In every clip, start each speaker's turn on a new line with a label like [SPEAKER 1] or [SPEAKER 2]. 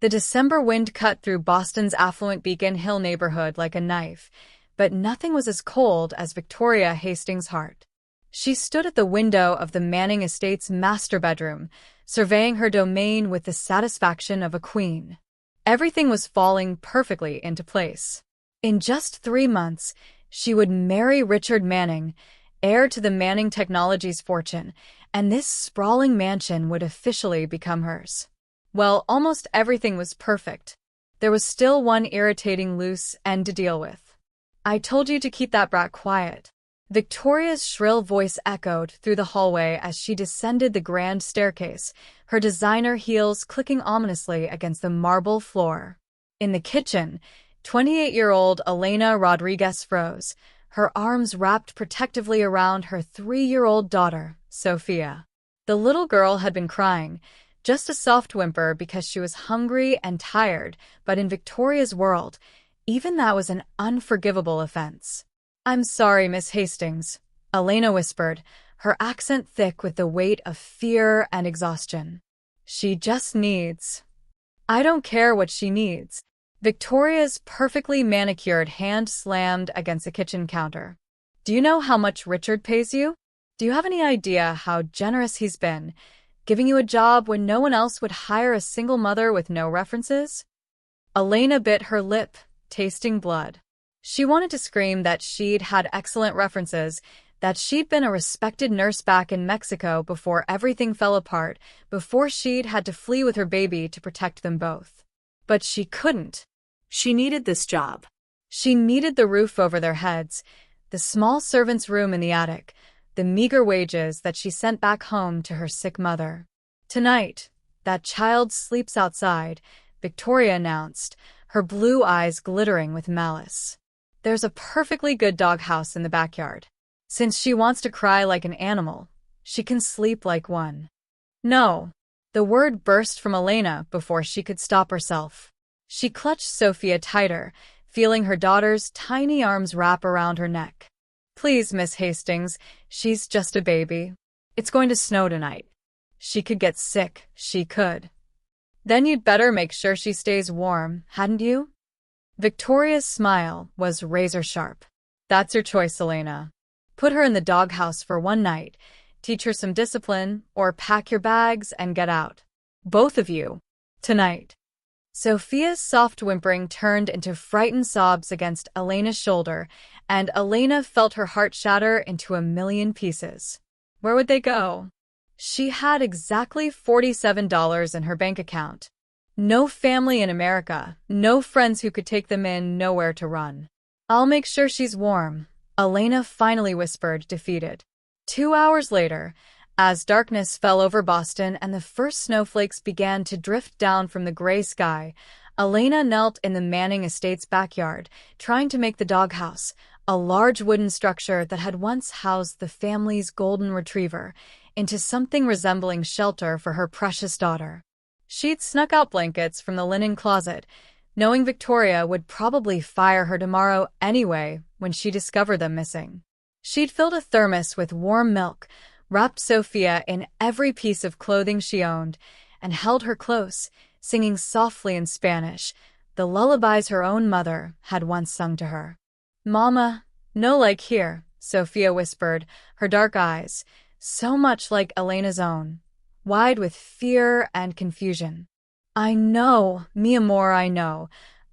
[SPEAKER 1] The December wind cut through Boston's affluent Beacon Hill neighborhood like a knife, but nothing was as cold as Victoria Hastings' heart. She stood at the window of the Manning estate's master bedroom, surveying her domain with the satisfaction of a queen. Everything was falling perfectly into place. In just 3 months, she would marry Richard Manning, heir to the Manning Technologies fortune, and this sprawling mansion would officially become hers. Well, almost everything was perfect. There was still one irritating loose end to deal with. "I told you to keep that brat quiet." Victoria's shrill voice echoed through the hallway as she descended the grand staircase, her designer heels clicking ominously against the marble floor. In the kitchen, 28-year-old Elena Rodriguez froze, her arms wrapped protectively around her 3-year-old daughter, Sophia. The little girl had been crying, just a soft whimper because she was hungry and tired, but in Victoria's world, even that was an unforgivable offense. "I'm sorry, Miss Hastings," Elena whispered, her accent thick with the weight of fear and exhaustion. "She just needs—" "I don't care what she needs." Victoria's perfectly manicured hand slammed against the kitchen counter. "Do you know how much Richard pays you? Do you have any idea how generous he's been, giving you a job when no one else would hire a single mother with no references?" Elena bit her lip, tasting blood. She wanted to scream that she'd had excellent references, that she'd been a respected nurse back in Mexico before everything fell apart, before she'd had to flee with her baby to protect them both. But she couldn't. She needed this job. She needed the roof over their heads, the small servant's room in the attic, the meager wages that she sent back home to her sick mother. "Tonight, that child sleeps outside," Victoria announced, her blue eyes glittering with malice. "There's a perfectly good doghouse in the backyard. Since she wants to cry like an animal, she can sleep like one." "No." The word burst from Elena before she could stop herself. She clutched Sophia tighter, feeling her daughter's tiny arms wrap around her neck. "Please, Miss Hastings, she's just a baby. It's going to snow tonight. She could get sick, she could." "Then you'd better make sure she stays warm, hadn't you?" Victoria's smile was razor-sharp. "That's your choice, Elena. Put her in the doghouse for one night, teach her some discipline, or pack your bags and get out. Both of you. Tonight." Sophia's soft whimpering turned into frightened sobs against Elena's shoulder, and Elena felt her heart shatter into a million pieces. Where would they go? She had exactly $47 in her bank account. No family in America, no friends who could take them in, nowhere to run. "I'll make sure she's warm," Elena finally whispered, defeated. 2 hours later, as darkness fell over Boston and the first snowflakes began to drift down from the gray sky, Elena knelt in the Manning estate's backyard, trying to make the doghouse, a large wooden structure that had once housed the family's golden retriever, into something resembling shelter for her precious daughter. She'd snuck out blankets from the linen closet, knowing Victoria would probably fire her tomorrow anyway when she discovered them missing. She'd filled a thermos with warm milk, wrapped Sophia in every piece of clothing she owned, and held her close, singing softly in Spanish, the lullabies her own mother had once sung to her. "Mama, no like here," Sophia whispered, her dark eyes, so much like Elena's own, wide with fear and confusion. "I know, mi amor, I know."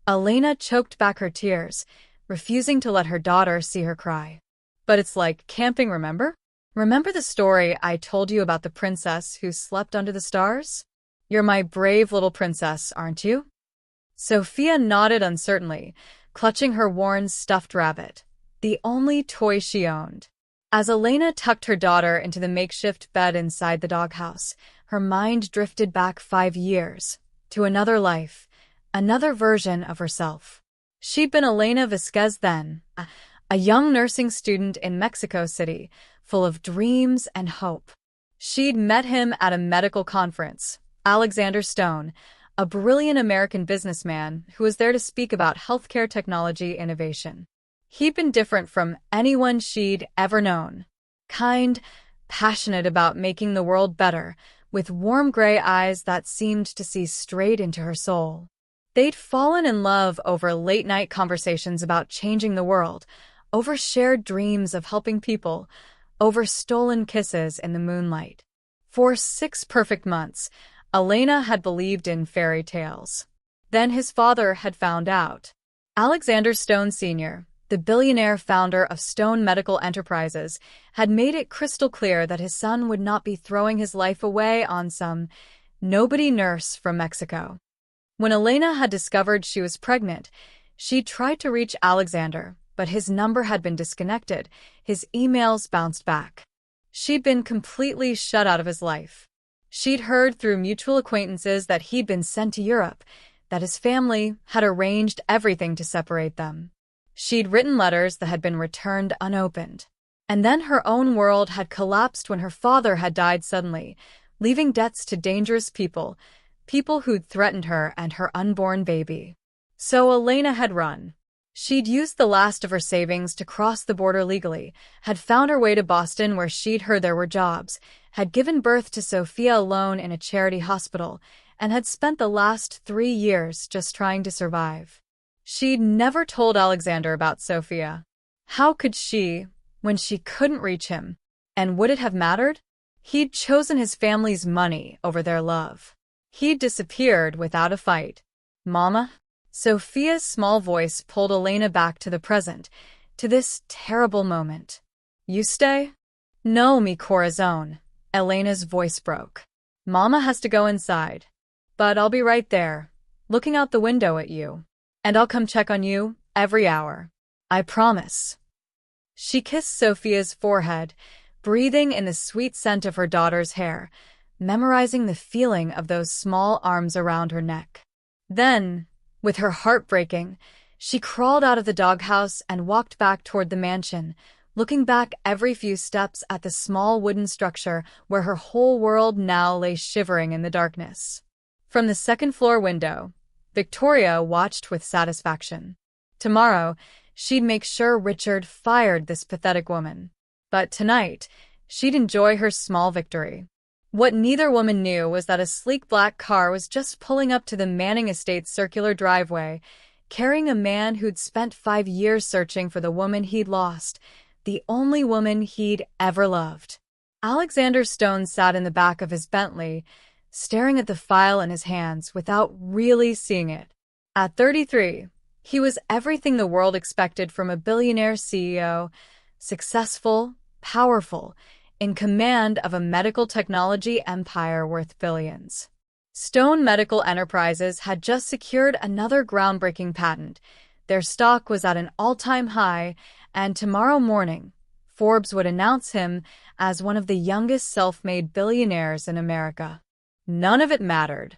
[SPEAKER 1] Elena choked back her tears, refusing to let her daughter see her cry. "But it's like camping, remember? Remember the story I told you about the princess who slept under the stars? You're my brave little princess, aren't you?" Sophia nodded uncertainly, clutching her worn stuffed rabbit, the only toy she owned. As Elena tucked her daughter into the makeshift bed inside the doghouse, her mind drifted back 5 years, to another life, another version of herself. She'd been Elena Vasquez then, a young nursing student in Mexico City, full of dreams and hope. She'd met him at a medical conference, Alexander Stone, a brilliant American businessman who was there to speak about healthcare technology innovation. He'd been different from anyone she'd ever known. Kind, passionate about making the world better, with warm gray eyes that seemed to see straight into her soul. They'd fallen in love over late-night conversations about changing the world, over shared dreams of helping people, over stolen kisses in the moonlight. For 6 perfect months, Elena had believed in fairy tales. Then his father had found out. Alexander Stone Sr., the billionaire founder of Stone Medical Enterprises, had made it crystal clear that his son would not be throwing his life away on some nobody nurse from Mexico. When Elena had discovered she was pregnant, she tried to reach Alexander, but his number had been disconnected. His emails bounced back. She'd been completely shut out of his life. She'd heard through mutual acquaintances that he'd been sent to Europe, that his family had arranged everything to separate them. She'd written letters that had been returned unopened. And then her own world had collapsed when her father had died suddenly, leaving debts to dangerous people who'd threatened her and her unborn baby. So Elena had run. She'd used the last of her savings to cross the border legally, had found her way to Boston where she'd heard there were jobs, had given birth to Sophia alone in a charity hospital, and had spent the last 3 years just trying to survive. She'd never told Alexander about Sophia. How could she, when she couldn't reach him? And would it have mattered? He'd chosen his family's money over their love. He'd disappeared without a fight. Mama? Sophia's small voice pulled Elena back to the present, to this terrible moment. You stay? No, mi corazón. Elena's voice broke. Mama has to go inside. But I'll be right there, looking out the window at you. And I'll come check on you every hour. I promise. She kissed Sophia's forehead, breathing in the sweet scent of her daughter's hair, memorizing the feeling of those small arms around her neck. Then, with her heart breaking, she crawled out of the doghouse and walked back toward the mansion, looking back every few steps at the small wooden structure where her whole world now lay shivering in the darkness. From the second-floor window, Victoria watched with satisfaction. Tomorrow, she'd make sure Richard fired this pathetic woman. But tonight, she'd enjoy her small victory. What neither woman knew was that a sleek black car was just pulling up to the Manning estate's circular driveway, carrying a man who'd spent 5 years searching for the woman he'd lost, the only woman he'd ever loved. Alexander Stone sat in the back of his Bentley, staring at the file in his hands without really seeing it. At 33, he was everything the world expected from a billionaire CEO, successful, powerful, in command of a medical technology empire worth billions. Stone Medical Enterprises had just secured another groundbreaking patent. Their stock was at an all-time high, and tomorrow morning, Forbes would announce him as one of the youngest self-made billionaires in America. None of it mattered.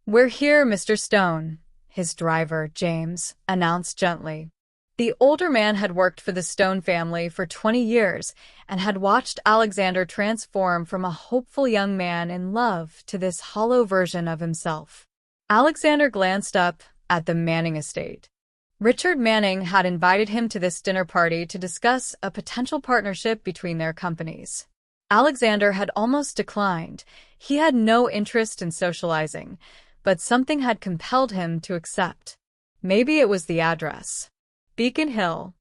[SPEAKER 1] We're here, Mr. Stone, his driver, James, announced gently. The older man had worked for the Stone family for 20 years and had watched Alexander transform from a hopeful young man in love to this hollow version of himself. Alexander glanced up at the Manning estate. Richard Manning had invited him to this dinner party to discuss a potential partnership between their companies. Alexander had almost declined. He had no interest in socializing, but something had compelled him to accept. Maybe it was the address. Beacon Hill.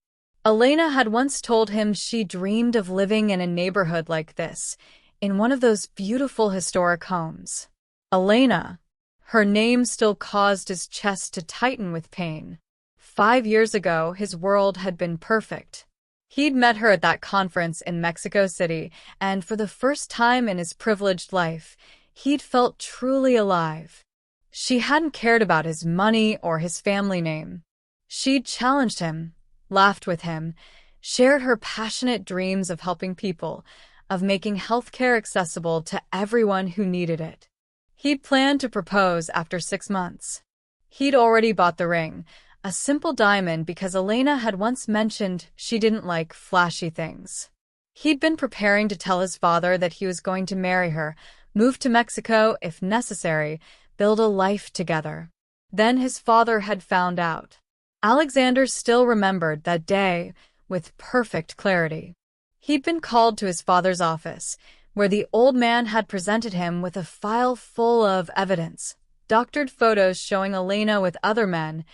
[SPEAKER 1] Elena had once told him she dreamed of living in a neighborhood like this, in one of those beautiful historic homes. Elena. Her name still caused his chest to tighten with pain. 5 years ago, his world had been perfect. He'd met her at that conference in Mexico City, and for the first time in his privileged life, he'd felt truly alive. She hadn't cared about his money or his family name. She'd challenged him, laughed with him, shared her passionate dreams of helping people, of making healthcare accessible to everyone who needed it. He'd planned to propose after 6 months. He'd already bought the ring, a simple diamond because Elena had once mentioned she didn't like flashy things. He'd been preparing to tell his father that he was going to marry her, move to Mexico if necessary, build a life together. Then his father had found out. Alexander still remembered that day with perfect clarity. He'd been called to his father's office, where the old man had presented him with a file full of evidence, doctored photos showing Elena with other men,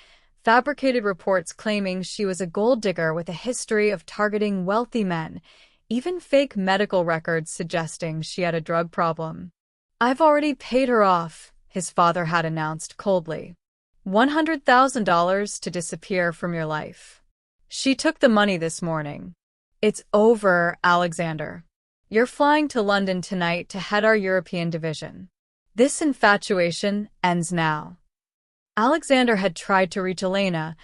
[SPEAKER 1] fabricated reports claiming she was a gold digger with a history of targeting wealthy men, even fake medical records suggesting she had a drug problem. "I've already paid her off," his father had announced coldly. $100,000 to disappear from your life. "She took the money this morning. It's over, Alexander. You're flying to London tonight to head our European division. This infatuation ends now." Alexander had tried to reach Elena,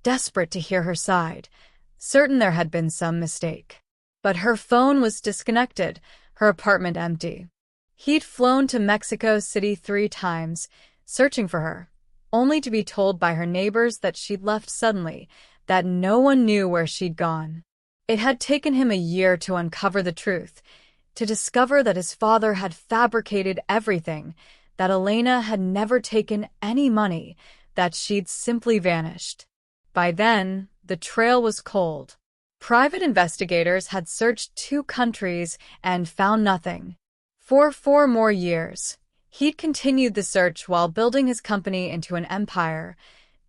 [SPEAKER 1] desperate to hear her side, certain there had been some mistake. But her phone was disconnected, her apartment empty. He'd flown to Mexico City 3 times, searching for her, only to be told by her neighbors that she'd left suddenly, that no one knew where she'd gone. It had taken him a year to uncover the truth, to discover that his father had fabricated everything, that Elena had never taken any money, that she'd simply vanished. By then, the trail was cold. Private investigators had searched 2 countries and found nothing. For 4 more years, he'd continued the search while building his company into an empire,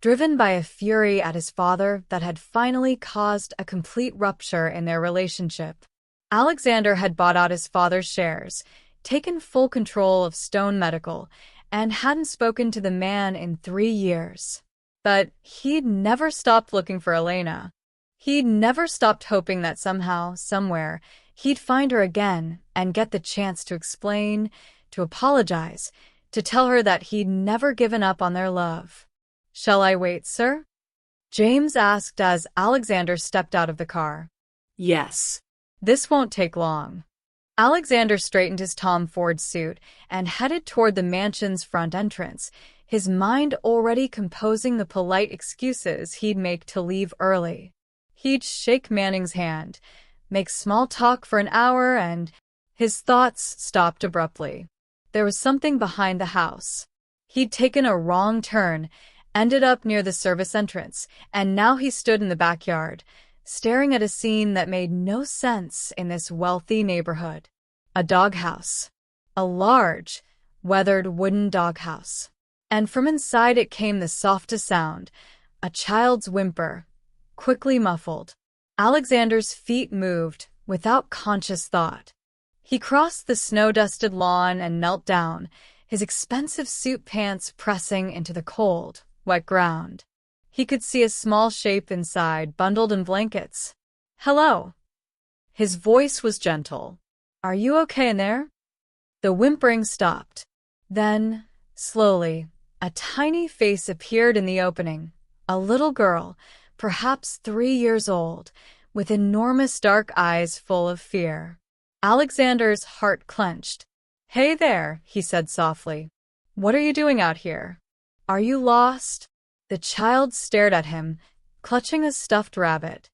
[SPEAKER 1] driven by a fury at his father that had finally caused a complete rupture in their relationship. Alexander had bought out his father's shares, taken full control of Stone Medical, and hadn't spoken to the man in 3 years. But he'd never stopped looking for Elena. He'd never stopped hoping that somehow, somewhere, he'd find her again and get the chance to explain, to apologize, to tell her that he'd never given up on their love. "Shall I wait, sir?" James asked as Alexander stepped out of the car.
[SPEAKER 2] "Yes."
[SPEAKER 1] "This won't take long." Alexander straightened his Tom Ford suit and headed toward the mansion's front entrance, his mind already composing the polite excuses he'd make to leave early. He'd shake Manning's hand, make small talk for an hour, and his thoughts stopped abruptly. There was something behind the house. He'd taken a wrong turn, ended up near the service entrance, and now he stood in the backyard, staring at a scene that made no sense in this wealthy neighborhood. A doghouse. A large, weathered wooden doghouse. And from inside it came the softest sound, a child's whimper, quickly muffled. Alexander's feet moved without conscious thought. He crossed the snow-dusted lawn and knelt down, his expensive suit pants pressing into the cold, wet ground. He could see a small shape inside, bundled in blankets. "Hello." His voice was gentle. "Are you okay in there?" The whimpering stopped. Then, slowly, a tiny face appeared in the opening. A little girl, perhaps 3 years old, with enormous dark eyes full of fear. Alexander's heart clenched. "Hey there," he said softly. "What are you doing out here? Are you lost?" The child stared at him, clutching a stuffed rabbit.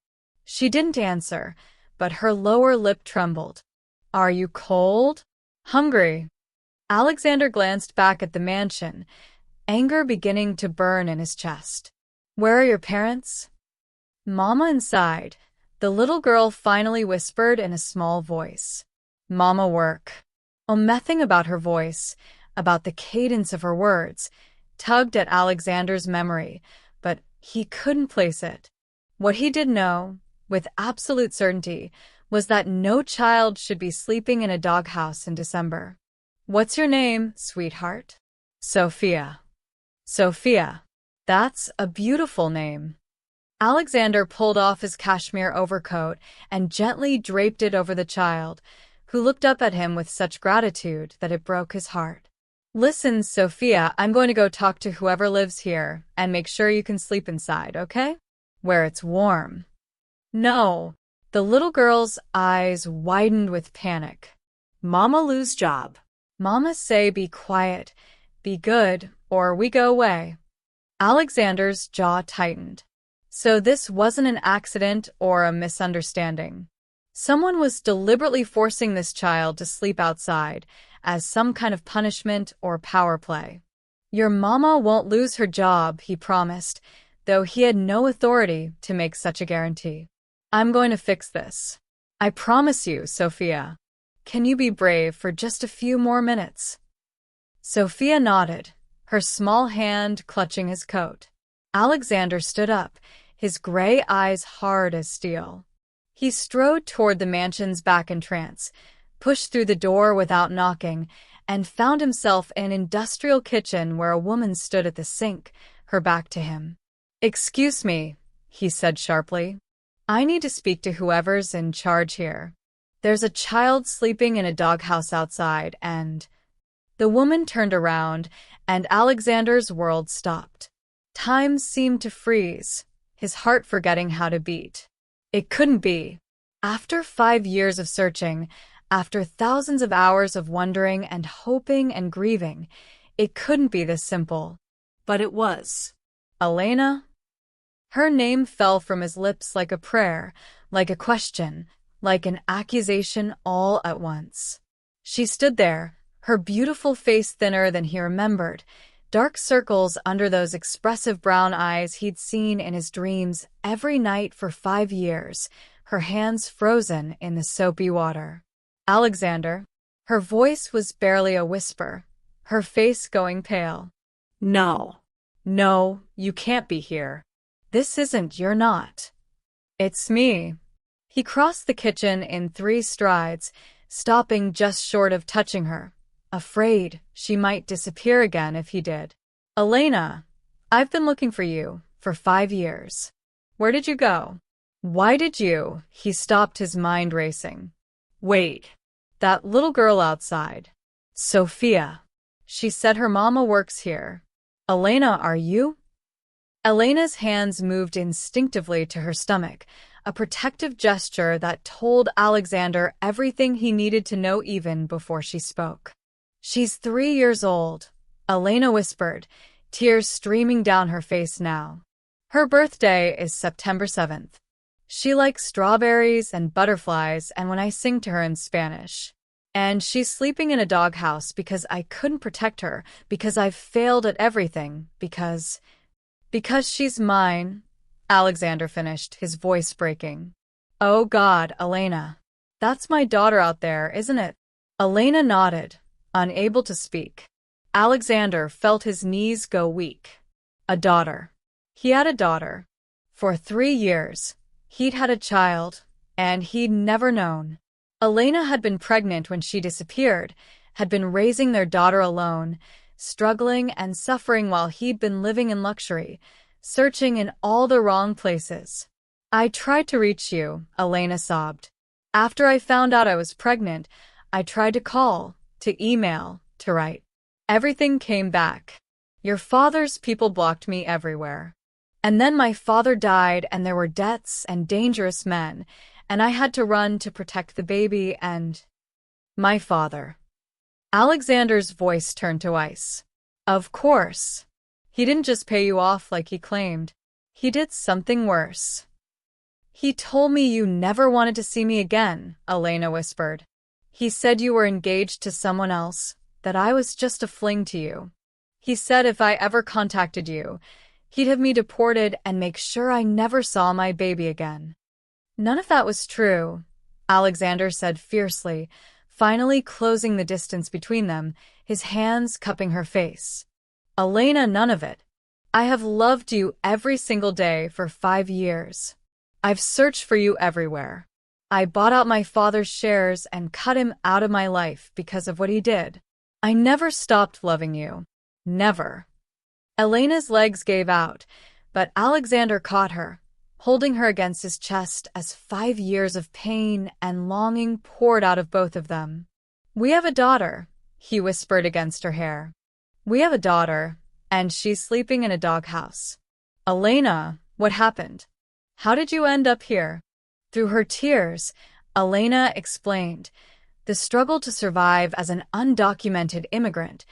[SPEAKER 1] She didn't answer, but her lower lip trembled. "Are you cold? Hungry?" Alexander glanced back at the mansion, anger beginning to burn in his chest. "Where are your parents?" "Mama inside," the little girl finally whispered in a small voice. "Mama work." Nothing about her voice, about the cadence of her words, tugged at Alexander's memory, but he couldn't place it. What he did know, with absolute certainty, was that no child should be sleeping in a doghouse in December. "What's your name, sweetheart?" "Sophia." "Sophia. That's a beautiful name." Alexander pulled off his cashmere overcoat and gently draped it over the child, who looked up at him with such gratitude that it broke his heart. "Listen, Sophia, I'm going to go talk to whoever lives here and make sure you can sleep inside, okay? Where it's warm." "No." The little girl's eyes widened with panic.
[SPEAKER 2] "Mama lose job."
[SPEAKER 1] "Mama say be quiet, be good, or we go away." Alexander's jaw tightened. So this wasn't an accident or a misunderstanding. Someone was deliberately forcing this child to sleep outside as some kind of punishment or power play. "Your mama won't lose her job," he promised, though he had no authority to make such a guarantee. "I'm going to fix this. I promise you, Sophia." Can you be brave for just a few more minutes? Sophia nodded, her small hand clutching his coat. Alexander stood up, his gray eyes hard as steel. He strode toward the mansion's back entrance, pushed through the door without knocking, and found himself in an industrial kitchen where a woman stood at the sink, her back to him. "Excuse me," he said sharply. "I need to speak to whoever's in charge here. There's a child sleeping in a doghouse outside, and—" The woman turned around, and Alexander's world stopped. Time seemed to freeze, his heart forgetting how to beat. It couldn't be. After 5 years of searching, after thousands of hours of wondering and hoping and grieving, it couldn't be this simple.
[SPEAKER 2] But it was.
[SPEAKER 1] Elena? Her name fell from his lips like a prayer, like a question, like an accusation all at once. She stood there, her beautiful face thinner than he remembered, dark circles under those expressive brown eyes he'd seen in his dreams every night for 5 years, her hands frozen in the soapy water. "Alexander." Her voice was barely a whisper, her face going pale.
[SPEAKER 2] No.
[SPEAKER 1] "No, you can't be here. This isn't, you're not. It's me." He crossed the kitchen in 3 strides, stopping just short of touching her, afraid she might disappear again if he did. "Elena, I've been looking for you for 5 years. Where did you go? Why did you?" He stopped, his mind racing. "Wait, that little girl outside. Sophia. She said her mama works here. Elena, are you?" Elena's hands moved instinctively to her stomach, a protective gesture that told Alexander everything he needed to know even before she spoke. "She's 3 years old," Elena whispered, tears streaming down her face now. "Her birthday is September 7th. She likes strawberries and butterflies and when I sing to her in Spanish. And she's sleeping in a doghouse because I couldn't protect her, because I've failed at everything, because she's mine," Alexander finished, his voice breaking. "Oh God, Elena. That's my daughter out there, isn't it?" Elena nodded, unable to speak. Alexander felt his knees go weak. A daughter. He had a daughter. For 3 years, he'd had a child, and he'd never known. Elena had been pregnant when she disappeared, had been raising their daughter alone, struggling and suffering while he'd been living in luxury, searching in all the wrong places. "I tried to reach you," Elena sobbed. "After I found out I was pregnant, I tried to call, to email, to write. Everything came back. Your father's people blocked me everywhere. And then my father died and there were debts and dangerous men, and I had to run to protect the baby and my father." Alexander's voice turned to ice. "Of course. He didn't just pay you off like he claimed. He did something worse." "He told me you never wanted to see me again," Elena whispered. "He said you were engaged to someone else, that I was just a fling to you. He said if I ever contacted you, he'd have me deported and make sure I never saw my baby again." "None of that was true," Alexander said fiercely, finally closing the distance between them, his hands cupping her face. "Elena, none of it. I have loved you every single day for 5 years. I've searched for you everywhere. I bought out my father's shares and cut him out of my life because of what he did. I never stopped loving you. Never." Elena's legs gave out, but Alexander caught her, holding her against his chest as 5 years of pain and longing poured out of both of them. "We have a daughter," he whispered against her hair. "We have a daughter, and she's sleeping in a doghouse." "Elena, what happened? How did you end up here?" Through her tears, Elena explained the struggle to survive as an undocumented immigrant,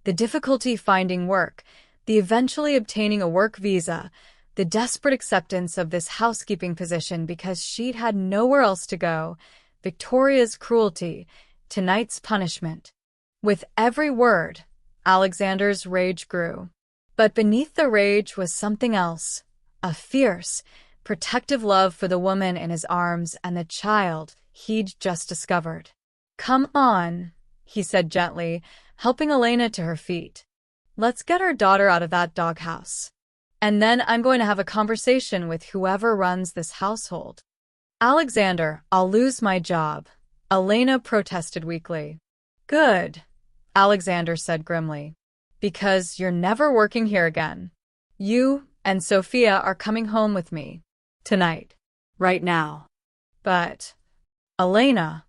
[SPEAKER 1] the difficulty finding work, the eventually obtaining a work visa, the desperate acceptance of this housekeeping position because she'd had nowhere else to go, Victoria's cruelty, tonight's punishment. With every word, Alexander's rage grew. But beneath the rage was something else, a fierce, protective love for the woman in his arms and the child he'd just discovered. Come on, he said gently, helping Elena to her feet. Let's get our daughter out of that doghouse. And then I'm going to have a conversation with whoever runs this household. Alexander, I'll lose my job, Elena protested weakly. Good, Alexander said grimly. Because you're never working here again. You and Sophia are coming home with me. Tonight.
[SPEAKER 2] Right now.
[SPEAKER 1] But, Elena.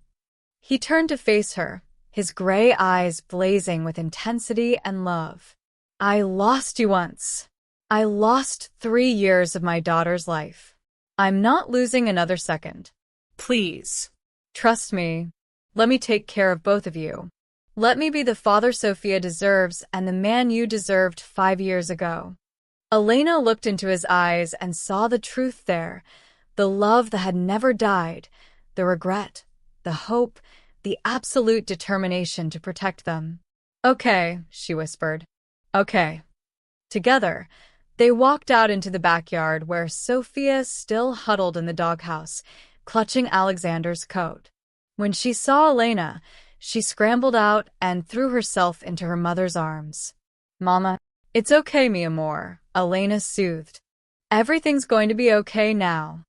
[SPEAKER 1] He turned to face her, his gray eyes blazing with intensity and love. I lost you once. I lost 3 years of my daughter's life. I'm not losing another second.
[SPEAKER 2] Please.
[SPEAKER 1] Trust me. Let me take care of both of you. Let me be the father Sophia deserves and the man you deserved 5 years ago. Elena looked into his eyes and saw the truth there, the love that had never died, the regret, the hope, the absolute determination to protect them. Okay, she whispered. Okay. Together, they walked out into the backyard where Sophia still huddled in the doghouse, clutching Alexander's coat. When she saw Elena, she scrambled out and threw herself into her mother's arms. Mama, it's okay, mi amor, Elena soothed. Everything's going to be okay now.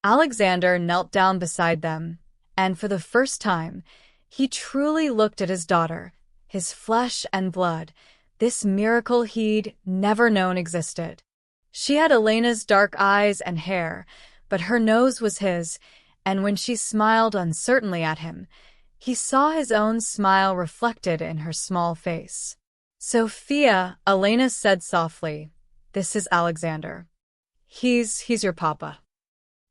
[SPEAKER 1] Alexander knelt down beside them, and for the first time, he truly looked at his daughter, his flesh and blood, this miracle he'd never known existed. She had Elena's dark eyes and hair, but her nose was his, and when she smiled uncertainly at him, he saw his own smile reflected in her small face. Sophia, Elena said softly, this is Alexander. He's your papa.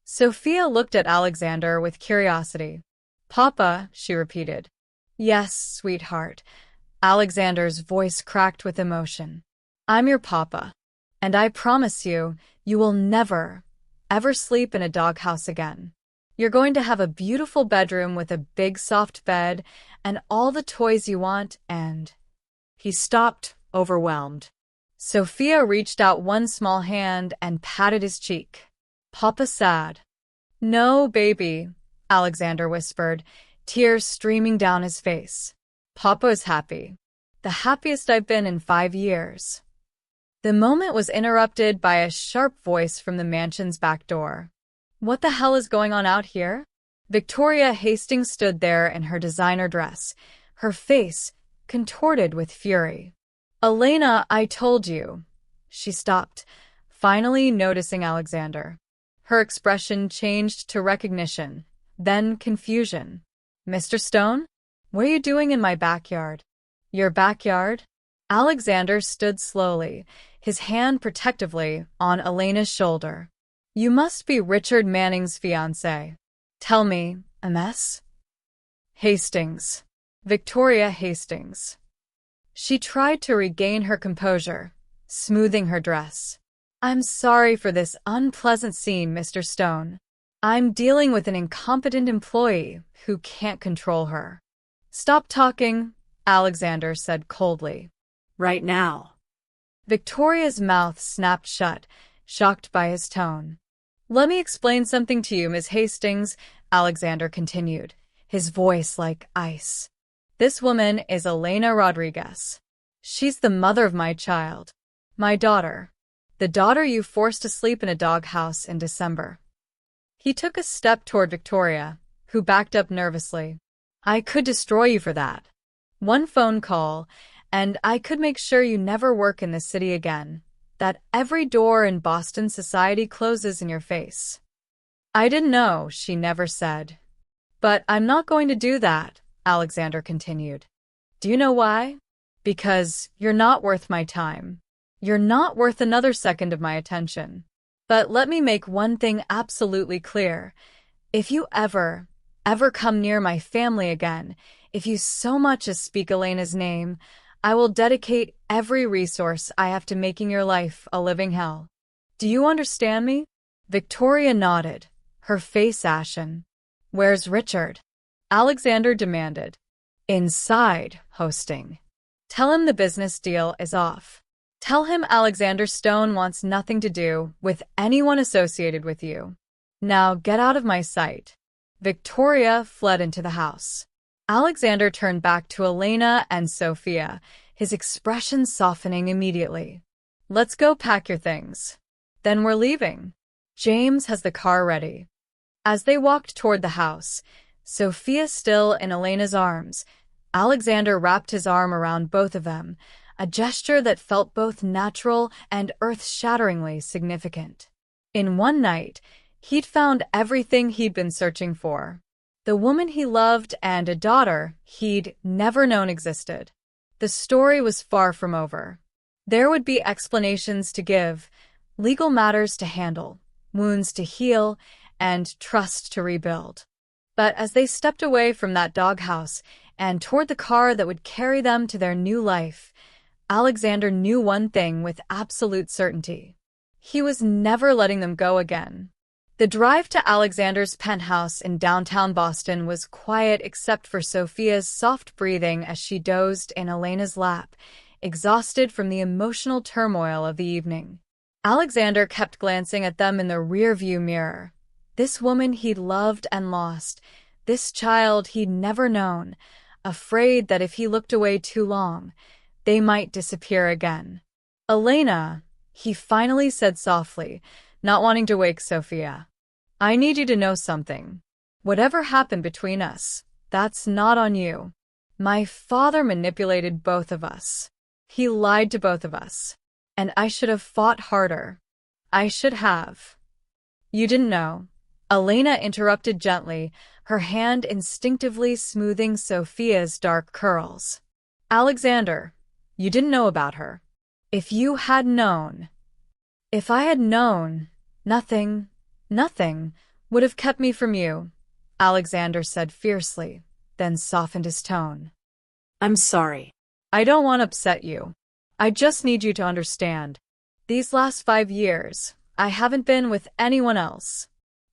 [SPEAKER 1] Sophia looked at Alexander with curiosity. Papa, she repeated. Yes, sweetheart. Alexander's voice cracked with emotion. I'm your papa, and I promise you, you will never, ever sleep in a doghouse again. You're going to have a beautiful bedroom with a big soft bed and all the toys you want and… He stopped, overwhelmed. Sophia reached out one small hand and patted his cheek. Papa sad. No, baby, Alexander whispered, tears streaming down his face. Papa is happy. The happiest I've been in 5 years. The moment was interrupted by a sharp voice from the mansion's back door. What the hell is going on out here? Victoria Hastings stood there in her designer dress, her face contorted with fury. Elena, I told you. She stopped, finally noticing Alexander. Her expression changed to recognition, then confusion. Mr. Stone? What are you doing in my backyard? Your backyard? Alexander stood slowly, his hand protectively on Elena's shoulder. You must be Richard Manning's fiancée. Tell me, MS? Hastings. Victoria Hastings. She tried to regain her composure, smoothing her dress. I'm sorry for this unpleasant scene, Mr. Stone. I'm dealing with an incompetent employee who can't control her. Stop talking, Alexander said coldly.
[SPEAKER 2] Right now.
[SPEAKER 1] Victoria's mouth snapped shut, shocked by his tone. Let me explain something to you, Miss Hastings, Alexander continued, his voice like ice. This woman is Elena Rodriguez. She's the mother of my child. My daughter. The daughter you forced to sleep in a doghouse in December. He took a step toward Victoria, who backed up nervously. I could destroy you for that. One phone call, and I could make sure you never work in this city again. That every door in Boston society closes in your face. I didn't know, she never said. But I'm not going to do that, Alexander continued. Do you know why? Because you're not worth my time. You're not worth another second of my attention. But let me make one thing absolutely clear. If you ever come near my family again, if you so much as speak Elena's name, I will dedicate every resource I have to making your life a living hell. Do you understand me? Victoria nodded, her face ashen. Where's Richard? Alexander demanded. Inside, hosting. Tell him the business deal is off. Tell him Alexander Stone wants nothing to do with anyone associated with you. Now get out of my sight. Victoria fled into the house. Alexander turned back to Elena and Sophia, his expression softening immediately. Let's go pack your things. Then we're leaving. James has the car ready. As they walked toward the house, Sophia still in Elena's arms, Alexander wrapped his arm around both of them, a gesture that felt both natural and earth-shatteringly significant. In one night, he'd found everything he'd been searching for. The woman he loved and a daughter he'd never known existed. The story was far from over. There would be explanations to give, legal matters to handle, wounds to heal, and trust to rebuild. But as they stepped away from that doghouse and toward the car that would carry them to their new life, Alexander knew one thing with absolute certainty. He was never letting them go again. The drive to Alexander's penthouse in downtown Boston was quiet except for Sophia's soft breathing as she dozed in Elena's lap, exhausted from the emotional turmoil of the evening. Alexander kept glancing at them in the rearview mirror. This woman he'd loved and lost, this child he'd never known, afraid that if he looked away too long, they might disappear again. Elena, he finally said softly, not wanting to wake Sophia. I need you to know something. Whatever happened between us, that's not on you. My father manipulated both of us. He lied to both of us. And I should have fought harder. I should have. You didn't know. Elena interrupted gently, her hand instinctively smoothing Sophia's dark curls. Alexander, you didn't know about her. If you had known. If I had known, nothing would have kept me from you, Alexander said fiercely, then softened his tone.
[SPEAKER 2] I'm sorry.
[SPEAKER 1] I don't want to upset you. I just need you to understand. These last 5 years, I haven't been with anyone else.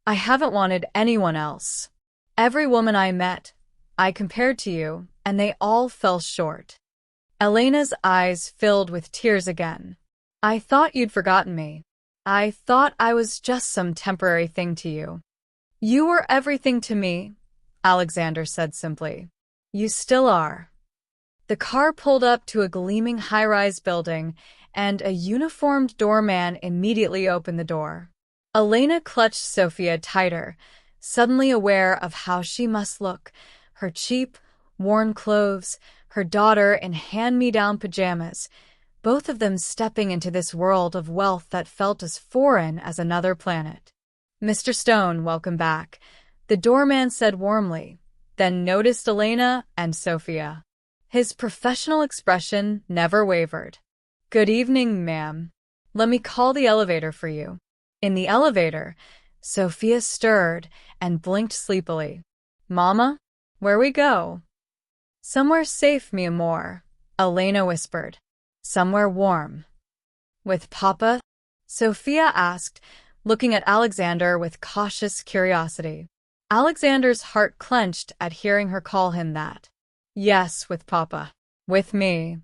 [SPEAKER 1] I haven't wanted anyone else. Every woman I met, I compared to you, and they all fell short. Elena's eyes filled with tears again. I thought you'd forgotten me. I thought I was just some temporary thing to you. You were everything to me, Alexander said simply. You still are. The car pulled up to a gleaming high-rise building, and a uniformed doorman immediately opened the door. Elena clutched Sophia tighter, suddenly aware of how she must look, her cheap, worn clothes, her daughter in hand-me-down pajamas, both of them stepping into this world of wealth that felt as foreign as another planet. Mr. Stone, welcome back, the doorman said warmly, then noticed Elena and Sophia. His professional expression never wavered. Good evening, ma'am. Let me call the elevator for you. In the elevator, Sophia stirred and blinked sleepily. Mama, where we go? Somewhere safe, mi amor, Elena whispered. Somewhere warm. With Papa? Sophia asked, looking at Alexander with cautious curiosity. Alexander's heart clenched at hearing her call him that. Yes, with Papa. With me.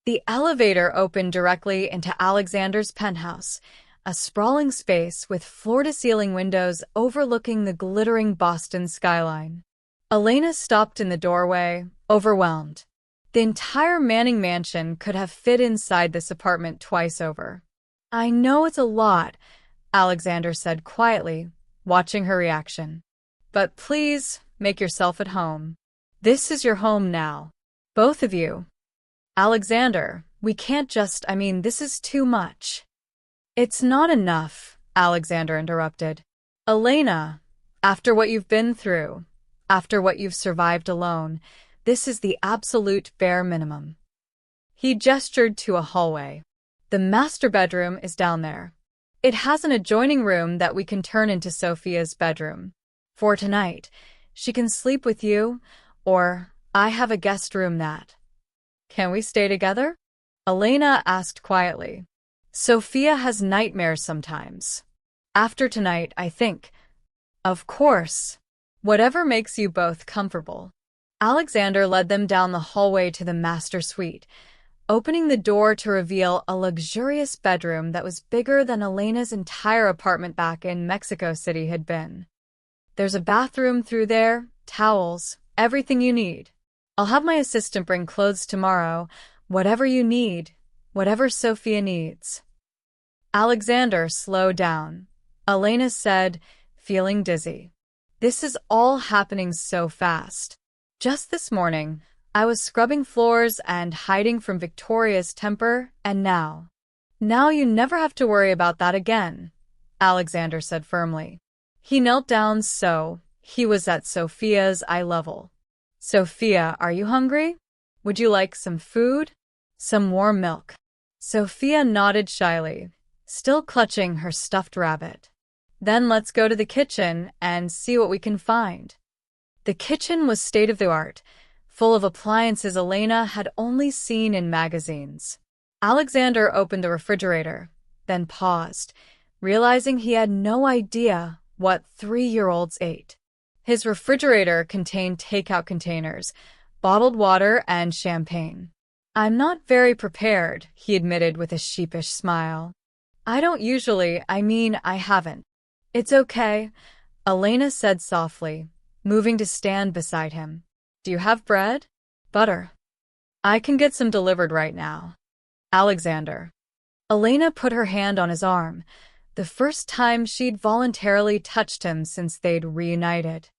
[SPEAKER 1] The elevator opened directly into Alexander's penthouse, a sprawling space with floor-to-ceiling windows overlooking the glittering Boston skyline. Elena stopped in the doorway, overwhelmed. The entire Manning mansion could have fit inside this apartment twice over. I know it's a lot, Alexander said quietly, watching her reaction. But please, make yourself at home. This is your home now. Both of you. Alexander, we can't just, this is too much. It's not enough, Alexander interrupted. Elena, after what you've been through, after what you've survived alone, this is the absolute bare minimum. He gestured to a hallway. The master bedroom is down there. It has an adjoining room that we can turn into Sophia's bedroom. For tonight, she can sleep with you, or I have a guest room that. Can we stay together? Elena asked quietly. Sophia has nightmares sometimes. After tonight, I think. Of course. Whatever makes you both comfortable. Alexander led them down the hallway to the master suite, opening the door to reveal a luxurious bedroom that was bigger than Elena's entire apartment back in Mexico City had been. There's a bathroom through there, towels, Everything you need. I'll have my assistant bring clothes tomorrow. Whatever you need. Whatever Sophia needs. Alexander slowed down. Elena said, feeling dizzy. This is all happening so fast. Just this morning, I was scrubbing floors and hiding from Victoria's temper, and now you never have to worry about that again, Alexander said firmly. He knelt down so he was at Sophia's eye level. Sophia, are you hungry? Would you like some food? Some warm milk? Sophia nodded shyly, still clutching her stuffed rabbit. Then let's go to the kitchen and see what we can find. The kitchen was state-of-the-art, full of appliances Elena had only seen in magazines. Alexander opened the refrigerator, then paused, realizing he had no idea what 3-year-olds ate. His refrigerator contained takeout containers, bottled water, and champagne. I'm not very prepared, he admitted with a sheepish smile. I haven't. It's okay, Elena said softly, moving to stand beside him. Do you have bread? Butter? I can get some delivered right now. Alexander. Elena put her hand on his arm, the first time she'd voluntarily touched him since they'd reunited.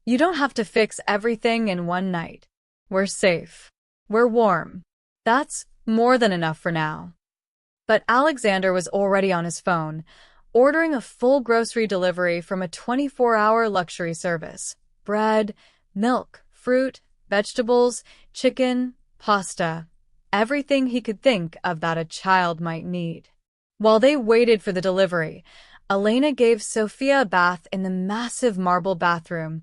[SPEAKER 1] You don't have to fix everything in one night. We're safe. We're warm. That's more than enough for now. But Alexander was already on his phone, ordering a full grocery delivery from a 24-hour luxury service. Bread, milk, fruit, vegetables, chicken, pasta, everything he could think of that a child might need. While they waited for the delivery, Elena gave Sophia a bath in the massive marble bathroom,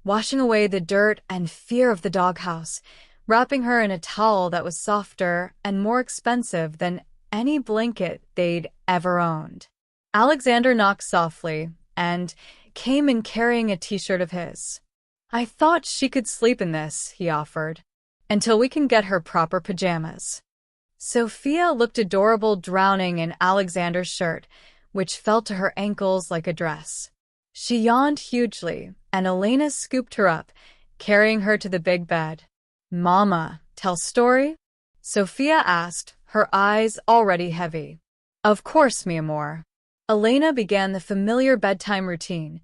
[SPEAKER 1] washing away the dirt and fear of the doghouse, wrapping her in a towel that was softer and more expensive than any blanket they'd ever owned. Alexander knocked softly and came in carrying a t-shirt of his. I thought she could sleep in this, he offered, until we can get her proper pajamas. Sophia looked adorable drowning in Alexander's shirt, which fell to her ankles like a dress. She yawned hugely, and Elena scooped her up, carrying her to the big bed. Mama, tell story? Sophia asked, her eyes already heavy. Of course, mi amor. Elena began the familiar bedtime routine,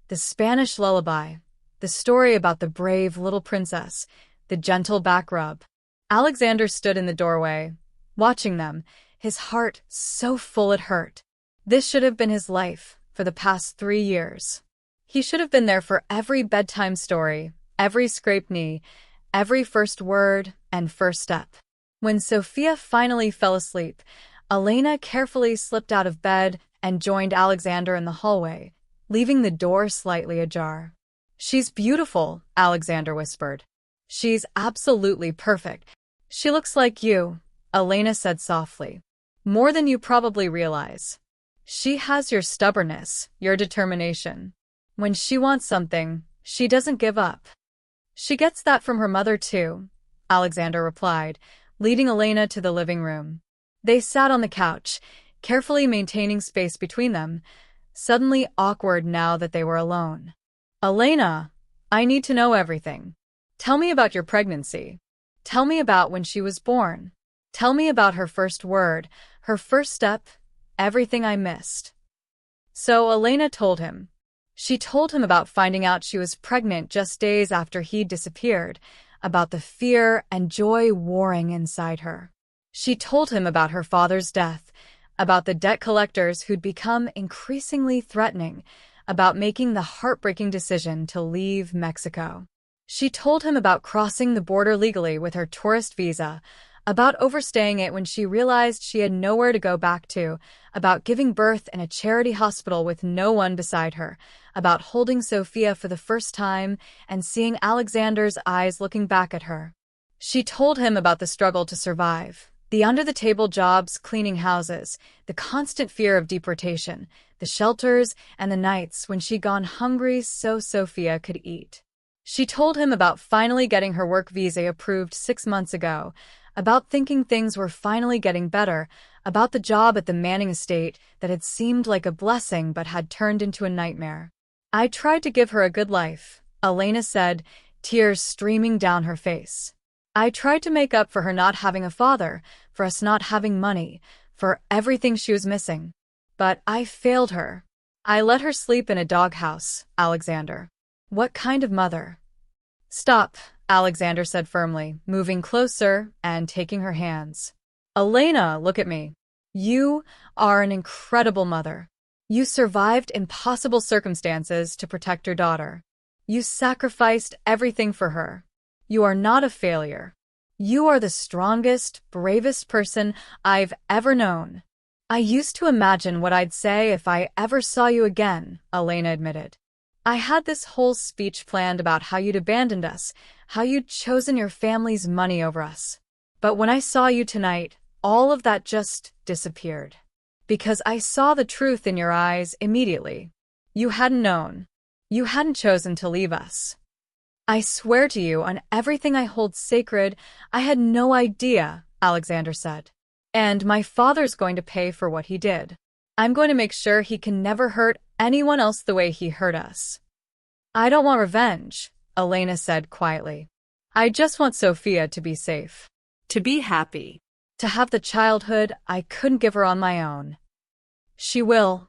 [SPEAKER 1] the Spanish lullaby, the story about the brave little princess, the gentle back rub. Alexander stood in the doorway, watching them, his heart so full it hurt. This should have been his life for the past 3 years. He should have been there for every bedtime story, every scraped knee, every first word and first step. When Sophia finally fell asleep, Elena carefully slipped out of bed and joined Alexander in the hallway, leaving the door slightly ajar. She's beautiful, Alexander whispered. She's absolutely perfect. She looks like you, Elena said softly. More than you probably realize. She has your stubbornness, your determination. When she wants something, she doesn't give up. She gets that from her mother too, Alexander replied, leading Elena to the living room. They sat on the couch, carefully maintaining space between them, suddenly awkward now that they were alone. Elena, I need to know everything. Tell me about your pregnancy. Tell me about when she was born. Tell me about her first word, her first step, everything I missed. So Elena told him. She told him about finding out she was pregnant just days after he'd disappeared, about the fear and joy warring inside her. She told him about her father's death, about the debt collectors who'd become increasingly threatening, about making the heartbreaking decision to leave Mexico. She told him about crossing the border legally with her tourist visa, about overstaying it when she realized she had nowhere to go back to, about giving birth in a charity hospital with no one beside her, about holding Sophia for the first time and seeing Alexander's eyes looking back at her. She told him about the struggle to survive, the under-the-table jobs cleaning houses, the constant fear of deportation, the shelters, and the nights when she'd gone hungry so Sophia could eat. She told him about finally getting her work visa approved 6 months ago, about thinking things were finally getting better, about the job at the Manning estate that had seemed like a blessing but had turned into a nightmare. I tried to give her a good life, Elena said, tears streaming down her face. I tried to make up for her not having a father, for us not having money, for everything she was missing. But I failed her. I let her sleep in a doghouse, Alexander. What kind of mother? Stop, Alexander said firmly, moving closer and taking her hands. Elena, look at me. You are an incredible mother. You survived impossible circumstances to protect your daughter. You sacrificed everything for her. You are not a failure. You are the strongest, bravest person I've ever known. I used to imagine what I'd say if I ever saw you again, Elena admitted. I had this whole speech planned about how you'd abandoned us, how you'd chosen your family's money over us. But when I saw you tonight, all of that just disappeared. Because I saw the truth in your eyes immediately. You hadn't known. You hadn't chosen to leave us. I swear to you on everything I hold sacred, I had no idea, Alexander said. And my father's going to pay for what he did. I'm going to make sure he can never hurt anyone else the way he hurt us. I don't want revenge, Elena said quietly. I just want Sophia to be safe.
[SPEAKER 2] To be happy.
[SPEAKER 1] To have the childhood I couldn't give her on my own. She will,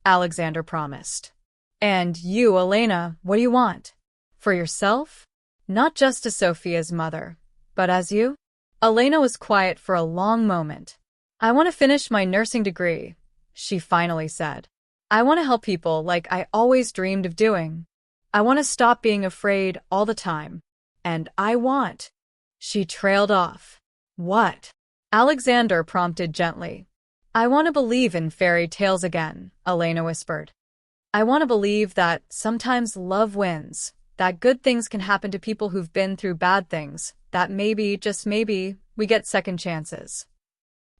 [SPEAKER 1] Alexander promised. And you, Elena, what do you want? For yourself? Not just as Sophia's mother, but as you? Elena was quiet for a long moment. I want to finish my nursing degree, she finally said. I want to help people like I always dreamed of doing. I want to stop being afraid all the time. And I want. She trailed off. What? Alexander prompted gently. I want to believe in fairy tales again, Elena whispered. I want to believe that sometimes love wins, that good things can happen to people who've been through bad things, that maybe, just maybe, we get second chances.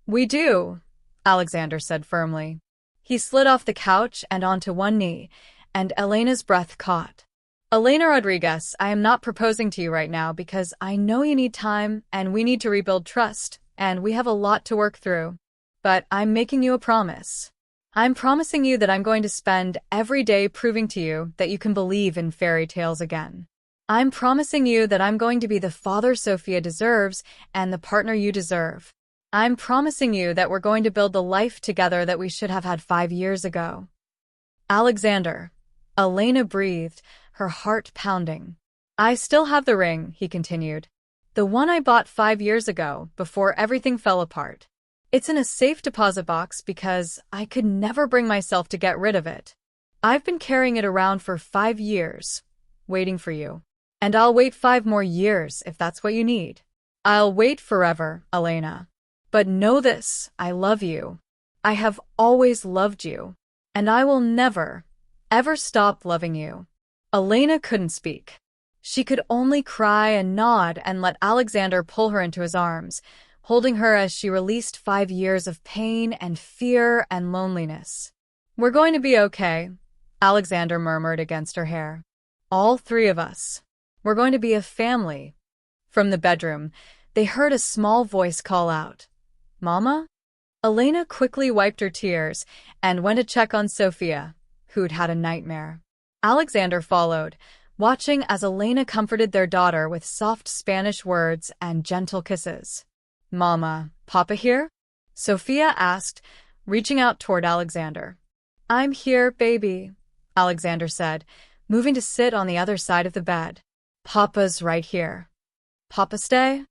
[SPEAKER 1] We do, Alexander said firmly. He slid off the couch and onto one knee, and Elena's breath caught. Elena Rodriguez, I am not proposing to you right now because I know you need time and we need to rebuild trust, and we have a lot to work through. But I'm making you a promise. I'm promising you that I'm going to spend every day proving to you that you can believe in fairy tales again. I'm promising you that I'm going to be the father Sophia deserves and the partner you deserve. I'm promising you that we're going to build the life together that we should have had 5 years ago. Alexander. Elena breathed, her heart pounding. I still have the ring, he continued. The one I bought 5 years ago, before everything fell apart. It's in a safe deposit box because I could never bring myself to get rid of it. I've been carrying it around for 5 years, waiting for you. And I'll wait 5 more years if that's what you need. I'll wait forever, Elena. But know this, I love you. I have always loved you. And I will never, ever stop loving you. Elena couldn't speak. She could only cry and nod and let Alexander pull her into his arms, holding her as she released 5 years of pain and fear and loneliness. We're going to be okay, Alexander murmured against her hair. All 3 of us. We're going to be a family. From the bedroom, they heard a small voice call out, Mama? Elena quickly wiped her tears and went to check on Sophia, who'd had a nightmare. Alexander followed, watching as Elena comforted their daughter with soft Spanish words and gentle kisses. Mama, Papa here? Sophia asked, reaching out toward Alexander. I'm here, baby, Alexander said, moving to sit on the other side of the bed. Papa's right here. Papa stay?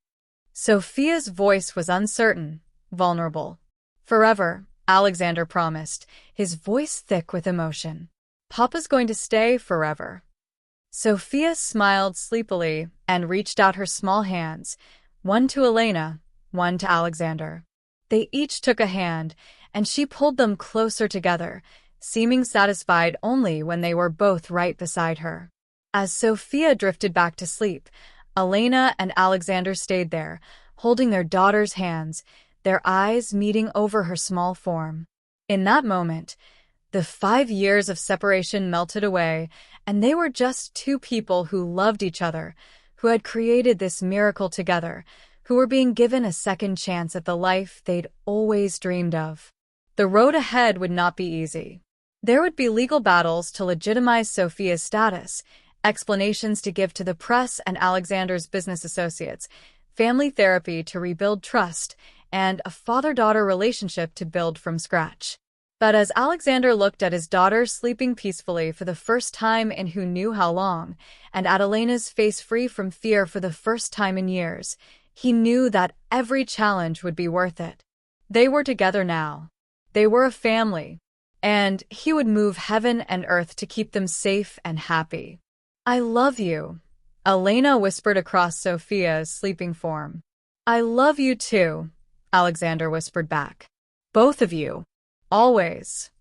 [SPEAKER 1] Sophia's voice was uncertain, vulnerable. Forever, Alexander promised, his voice thick with emotion. Papa's going to stay forever. Sophia smiled sleepily and reached out her small hands, one to Elena, one to Alexander. They each took a hand, and she pulled them closer together, seeming satisfied only when they were both right beside her. As Sophia drifted back to sleep, Elena and Alexander stayed there, holding their daughter's hands, their eyes meeting over her small form. In that moment, the 5 years of separation melted away, and they were just 2 people who loved each other, who had created this miracle together, who were being given a second chance at the life they'd always dreamed of. The road ahead would not be easy. There would be legal battles to legitimize Sophia's status, explanations to give to the press and Alexander's business associates, family therapy to rebuild trust, and a father-daughter relationship to build from scratch. But as Alexander looked at his daughter sleeping peacefully for the first time in who knew how long, and at Elena's face free from fear for the first time in years, he knew that every challenge would be worth it. They were together now. They were a family, and he would move heaven and earth to keep them safe and happy. "I love you," Elena whispered across Sophia's sleeping form. "I love you too," Alexander whispered back. "Both of you. Always."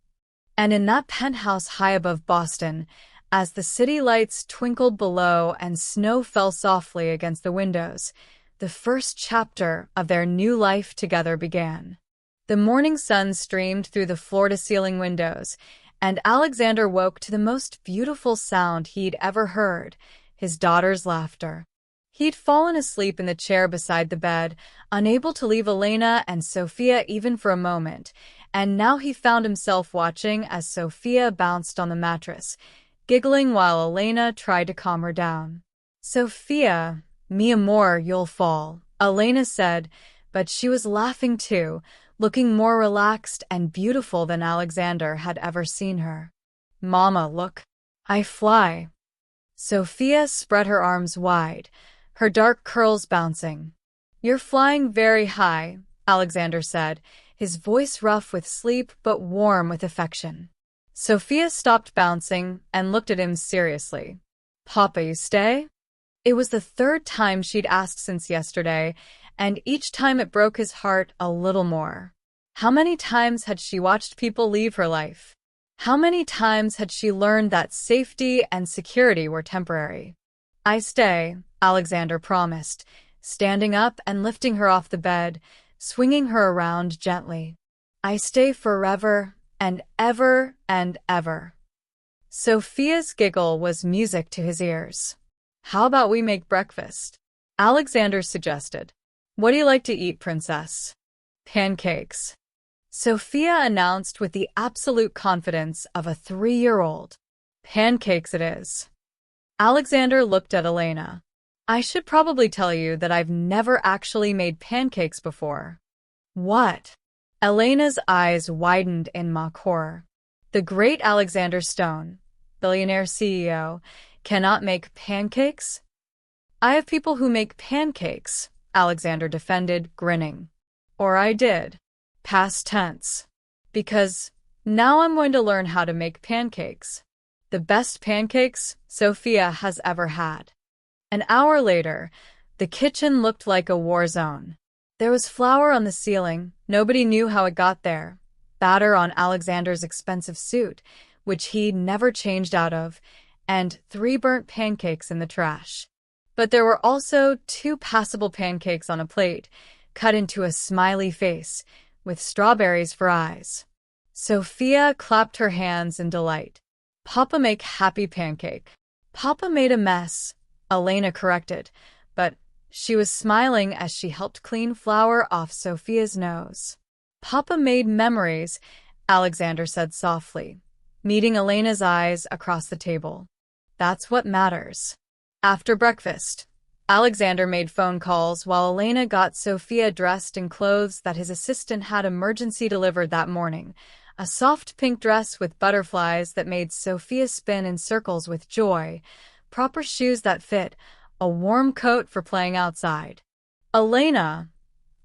[SPEAKER 1] And in that penthouse high above Boston, as the city lights twinkled below and snow fell softly against the windows, the first chapter of their new life together began. The morning sun streamed through the floor-to-ceiling windows, and Alexander woke to the most beautiful sound he'd ever heard, his daughter's laughter. He'd fallen asleep in the chair beside the bed, unable to leave Elena and Sophia even for a moment, and now he found himself watching as Sophia bounced on the mattress, giggling while Elena tried to calm her down. "Sophia, mi amor, you'll fall," Elena said, but she was laughing too, looking more relaxed and beautiful than Alexander had ever seen her. "Mama, look. I fly." Sophia spread her arms wide, her dark curls bouncing. "You're flying very high," Alexander said, his voice rough with sleep but warm with affection. Sophia stopped bouncing and looked at him seriously. "Papa, you stay?" It was the third time she'd asked since yesterday, and each time it broke his heart a little more. How many times had she watched people leave her life? How many times had she learned that safety and security were temporary? "I stay," Alexander promised, standing up and lifting her off the bed, swinging her around gently. "I stay forever and ever and ever." Sophia's giggle was music to his ears. "How about we make breakfast?" Alexander suggested. "What do you like to eat, princess?" "Pancakes," Sophia announced with the absolute confidence of a 3-year-old. "Pancakes it is." Alexander looked at Elena. "I should probably tell you that I've never actually made pancakes before." "What?" Elena's eyes widened in mock horror. "The great Alexander Stone, Billionaire CEO, cannot make pancakes?" "I have people who make pancakes," Alexander defended, grinning. "Or I did. Past tense. Because now I'm going to learn how to make pancakes. The best pancakes Sophia has ever had." An hour later, the kitchen looked like a war zone. There was flour on the ceiling, nobody knew how it got there, batter on Alexander's expensive suit, which he'd never changed out of, and 3 burnt pancakes in the trash. But there were also 2 passable pancakes on a plate, cut into a smiley face, with strawberries for eyes. Sophia clapped her hands in delight. "Papa make happy pancake." "Papa made a mess," Elena corrected, but she was smiling as she helped clean flour off Sophia's nose. "Papa made memories," Alexander said softly, meeting Elena's eyes across the table. "That's what matters." After breakfast, Alexander made phone calls while Elena got Sophia dressed in clothes that his assistant had emergency delivered that morning, a soft pink dress with butterflies that made Sophia spin in circles with joy, proper shoes that fit, a warm coat for playing outside. "Elena,"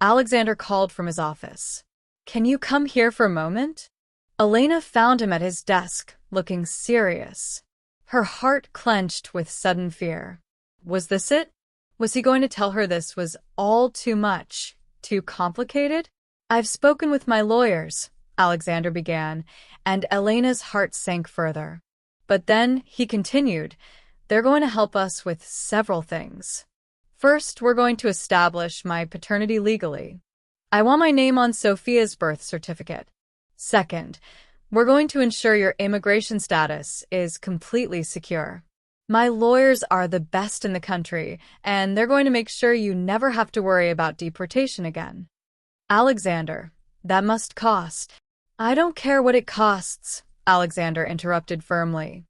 [SPEAKER 1] Alexander called from his office. "Can you come here for a moment?" Elena found him at his desk, looking serious. Her heart clenched with sudden fear. Was this it? Was he going to tell her this was all too much, too complicated? "I've spoken with my lawyers," Alexander began, and Elena's heart sank further. But then he continued, "They're going to help us with several things. First, we're going to establish my paternity legally. I want my name on Sophia's birth certificate. Second, we're going to ensure your immigration status is completely secure. My lawyers are the best in the country, and they're going to make sure you never have to worry about deportation again." "Alexander, that must cost." "I don't care what it costs," Alexander interrupted firmly.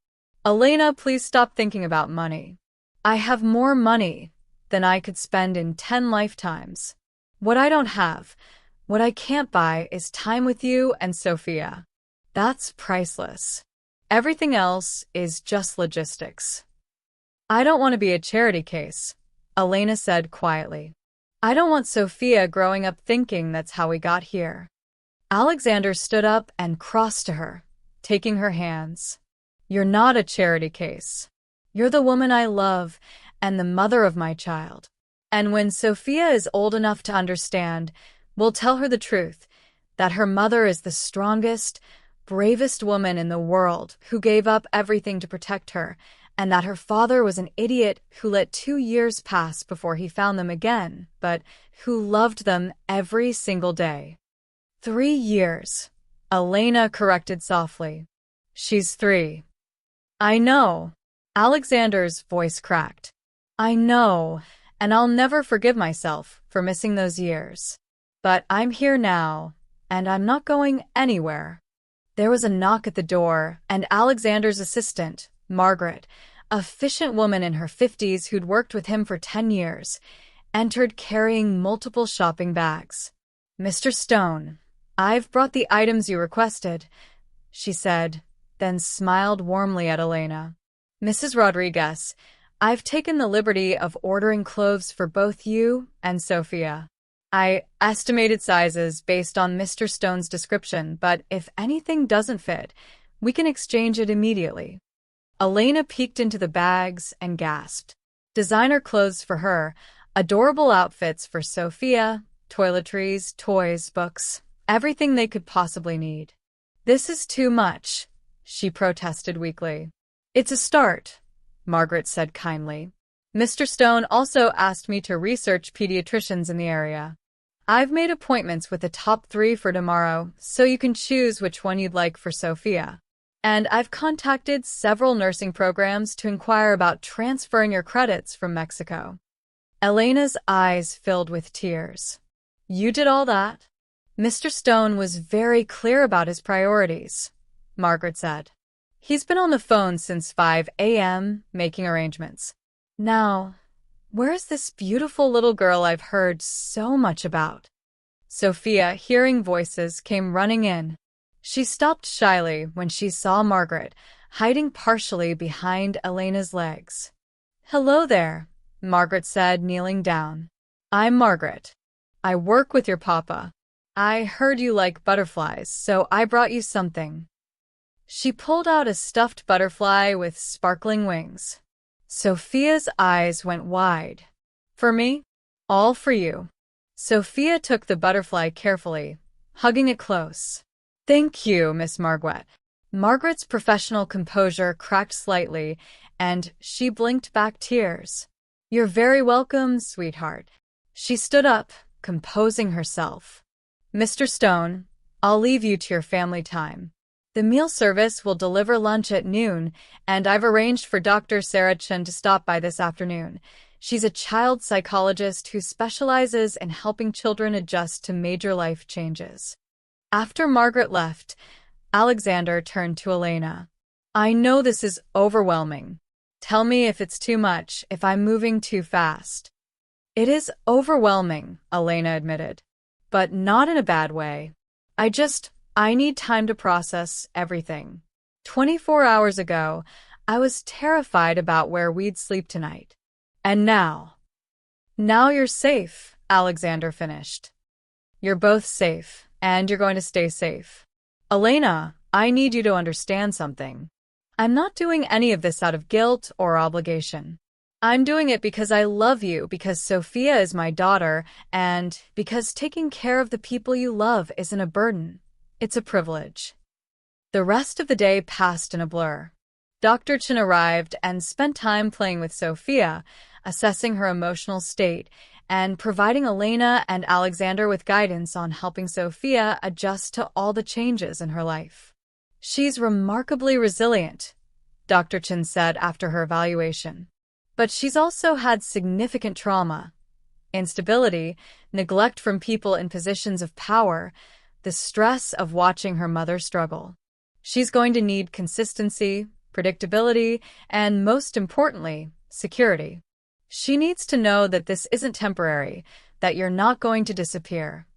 [SPEAKER 1] Elena, please stop thinking about money. I have more money than I could spend in 10 lifetimes. What I don't have, what I can't buy is time with you and Sophia. That's priceless. Everything else is just logistics. I don't want to be a charity case, Elena said quietly. I don't want Sophia growing up thinking that's how we got here. Alexander stood up and crossed to her, taking her hands. You're not a charity case. You're the woman I love and the mother of my child. And when Sophia is old enough to understand, we'll tell her the truth, that her mother is the strongest, bravest woman in the world who gave up everything to protect her, and that her father was an idiot who let 2 years pass before he found them again, but who loved them every single day. 3 years, Elena corrected softly. She's 3. I know. Alexander's voice cracked. I know, and I'll never forgive myself for missing those years. But I'm here now, and I'm not going anywhere. There was a knock at the door, and Alexander's assistant, Margaret, a efficient woman in her 50s who'd worked with him for 10 years, entered carrying multiple shopping bags. Mr. Stone, I've brought the items you requested, she said, then smiled warmly at Elena. Mrs. Rodriguez, I've taken the liberty of ordering clothes for both you and Sophia. I estimated sizes based on Mr. Stone's description, but if anything doesn't fit, we can exchange it immediately. Elena peeked into the bags and gasped. Designer clothes for her, adorable outfits for Sophia, toiletries, toys, books, everything they could possibly need. This is too much, she protested weakly. It's a start, Margaret said kindly. Mr. Stone also asked me to research pediatricians in the area. I've made appointments with the top 3 for tomorrow, so you can choose which one you'd like for Sophia. And I've contacted several nursing programs to inquire about transferring your credits from Mexico. Elena's eyes filled with tears. You did all that? Mr. Stone was very clear about his priorities, Margaret said. He's been on the phone since 5 a.m. making arrangements. Now, where's this beautiful little girl I've heard so much about? Sophia, hearing voices, came running in. She stopped shyly when she saw Margaret, hiding partially behind Elena's legs. Hello there, Margaret said, kneeling down. I'm Margaret. I work with your papa. I heard you like butterflies, so I brought you something. She pulled out a stuffed butterfly with sparkling wings. Sophia's eyes went wide. For me? All for you. Sophia took the butterfly carefully, hugging it close. Thank you, Miss Margaret. Margaret's professional composure cracked slightly, and she blinked back tears. You're very welcome, sweetheart. She stood up, composing herself. Mr. Stone, I'll leave you to your family time. The meal service will deliver lunch at noon, and I've arranged for Dr. Sarah Chen to stop by this afternoon. She's a child psychologist who specializes in helping children adjust to major life changes. After Margaret left, Alexander turned to Elena. I know this is overwhelming. Tell me if it's too much, if I'm moving too fast. It is overwhelming, Elena admitted, but not in a bad way. I need time to process everything. 24 hours ago, I was terrified about where we'd sleep tonight. And now you're safe, Alexander finished. You're both safe, and you're going to stay safe. Elena, I need you to understand something. I'm not doing any of this out of guilt or obligation. I'm doing it because I love you, because Sophia is my daughter, and because taking care of the people you love isn't a burden. It's a privilege. The rest of the day passed in a blur. Dr. Chen arrived and spent time playing with Sophia, assessing her emotional state, and providing Elena and Alexander with guidance on helping Sophia adjust to all the changes in her life. She's remarkably resilient, Dr. Chen said after her evaluation. But she's also had significant trauma, instability, neglect from people in positions of power, the stress of watching her mother struggle. She's going to need consistency, predictability, and most importantly, security. She needs to know that this isn't temporary, that you're not going to disappear.